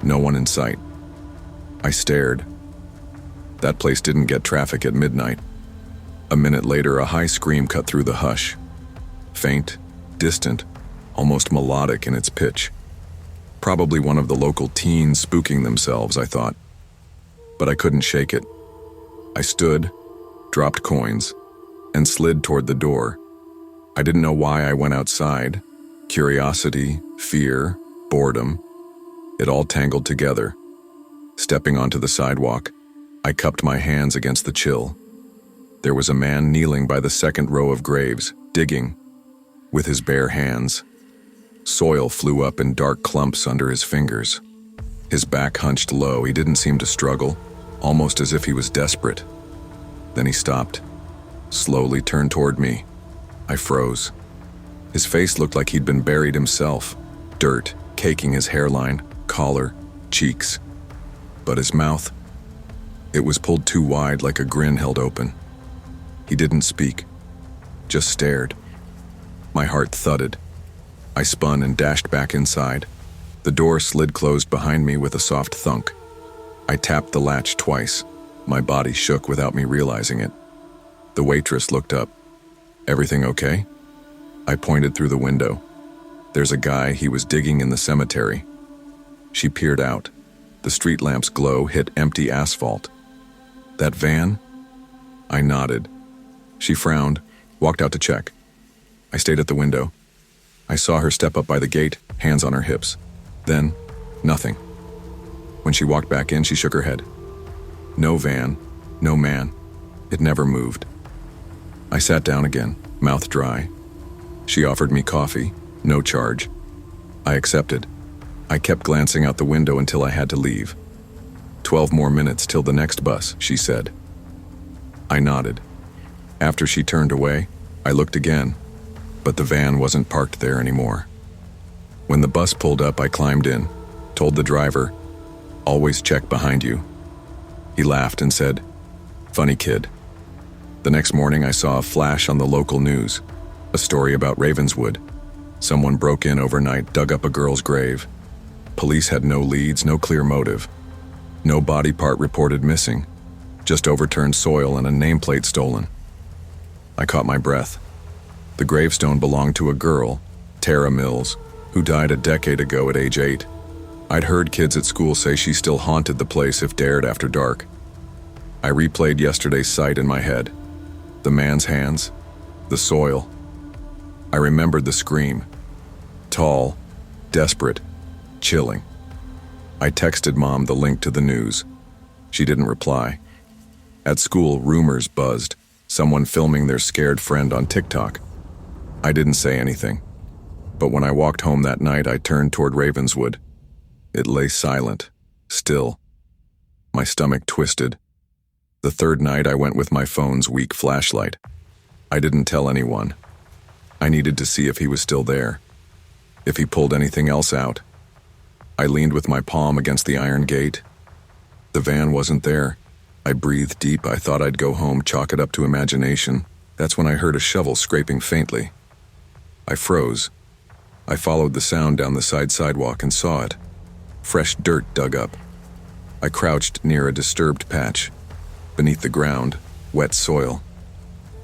No one in sight. I stared. That place didn't get traffic at midnight. A minute later, a high scream cut through the hush. Faint, distant, almost melodic in its pitch. Probably one of the local teens spooking themselves, I thought. But I couldn't shake it. I stood, dropped coins, and slid toward the door. I didn't know why I went outside. Curiosity, fear, boredom. It all tangled together. Stepping onto the sidewalk, I cupped my hands against the chill. There was a man kneeling by the second row of graves, digging, with his bare hands. Soil flew up in dark clumps under his fingers. His back hunched low, he didn't seem to struggle, almost as if he was desperate. Then he stopped, slowly turned toward me. I froze. His face looked like he'd been buried himself, dirt caking his hairline, collar, cheeks. But his mouth, it was pulled too wide like a grin held open. He didn't speak, just stared. My heart thudded. I spun and dashed back inside. The door slid closed behind me with a soft thunk. I tapped the latch twice. My body shook without me realizing it. The waitress looked up. Everything okay? I pointed through the window. There's a guy, he was digging in the cemetery. She peered out. The street lamp's glow hit empty asphalt. That van? I nodded. She frowned, walked out to check. I stayed at the window. I saw her step up by the gate, hands on her hips. Then, nothing. When she walked back in, she shook her head. No van, no man. It never moved. I sat down again, mouth dry. She offered me coffee, no charge. I accepted. I kept glancing out the window until I had to leave. 12 more minutes till the next bus, she said. I nodded. After she turned away, I looked again, but the van wasn't parked there anymore. When the bus pulled up, I climbed in, told the driver, "Always check behind you." He laughed and said, Funny kid. The next morning I saw a flash on the local news. A story about Ravenswood. Someone broke in overnight, dug up a girl's grave. Police had no leads, no clear motive. No body part reported missing. Just overturned soil and a nameplate stolen. I caught my breath. The gravestone belonged to a girl, Tara Mills, who died a decade ago at age 8. I'd heard kids at school say she still haunted the place if dared after dark. I replayed yesterday's sight in my head. The man's hands, the soil. I remembered the scream. Tall, desperate, chilling. I texted Mom the link to the news. She didn't reply. At school, rumors buzzed, someone filming their scared friend on TikTok. I didn't say anything. But when I walked home that night, I turned toward Ravenswood. It lay silent, still. My stomach twisted. The third night, I went with my phone's weak flashlight. I didn't tell anyone. I needed to see if he was still there, if he pulled anything else out. I leaned with my palm against the iron gate. The van wasn't there. I breathed deep. I thought I'd go home, chalk it up to imagination. That's when I heard a shovel scraping faintly. I froze. I followed the sound down the side sidewalk and saw it. Fresh dirt dug up. I crouched near a disturbed patch. Beneath the ground, wet soil.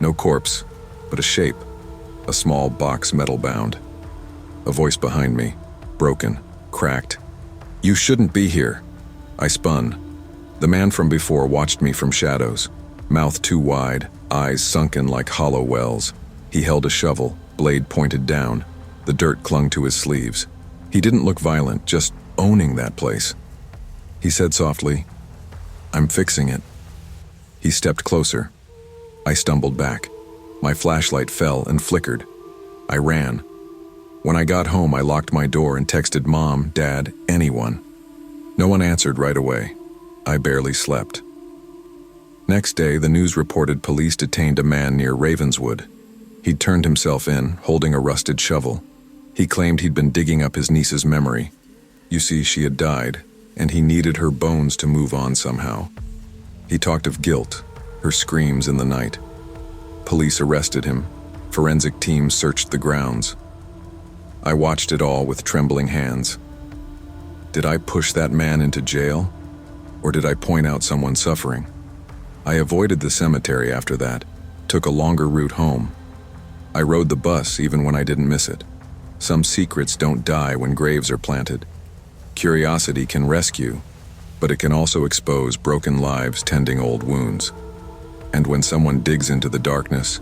No corpse, but a shape. A small box metal bound. A voice behind me, broken, cracked. "You shouldn't be here." I spun. The man from before watched me from shadows, mouth too wide, eyes sunken like hollow wells. He held a shovel, blade pointed down. The dirt clung to his sleeves. He didn't look violent, just owning that place. He said softly, "I'm fixing it." He stepped closer. I stumbled back. My flashlight fell and flickered. I ran. When I got home, I locked my door and texted Mom, Dad, anyone. No one answered right away. I barely slept. Next day, the news reported police detained a man near Ravenswood. He'd turned himself in, holding a rusted shovel. He claimed he'd been digging up his niece's memory. You see, she had died, and he needed her bones to move on somehow. He talked of guilt, her screams in the night. Police arrested him. Forensic teams searched the grounds. I watched it all with trembling hands. Did I push that man into jail? Or did I point out someone suffering? I avoided the cemetery after that, took a longer route home. I rode the bus even when I didn't miss it. Some secrets don't die when graves are planted. Curiosity can rescue, but it can also expose broken lives tending old wounds. And when someone digs into the darkness,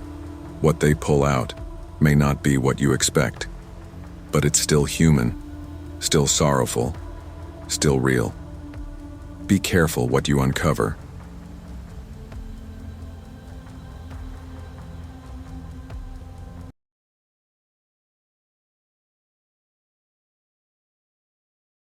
what they pull out may not be what you expect. But it's still human, still sorrowful, still real. Be careful what you uncover.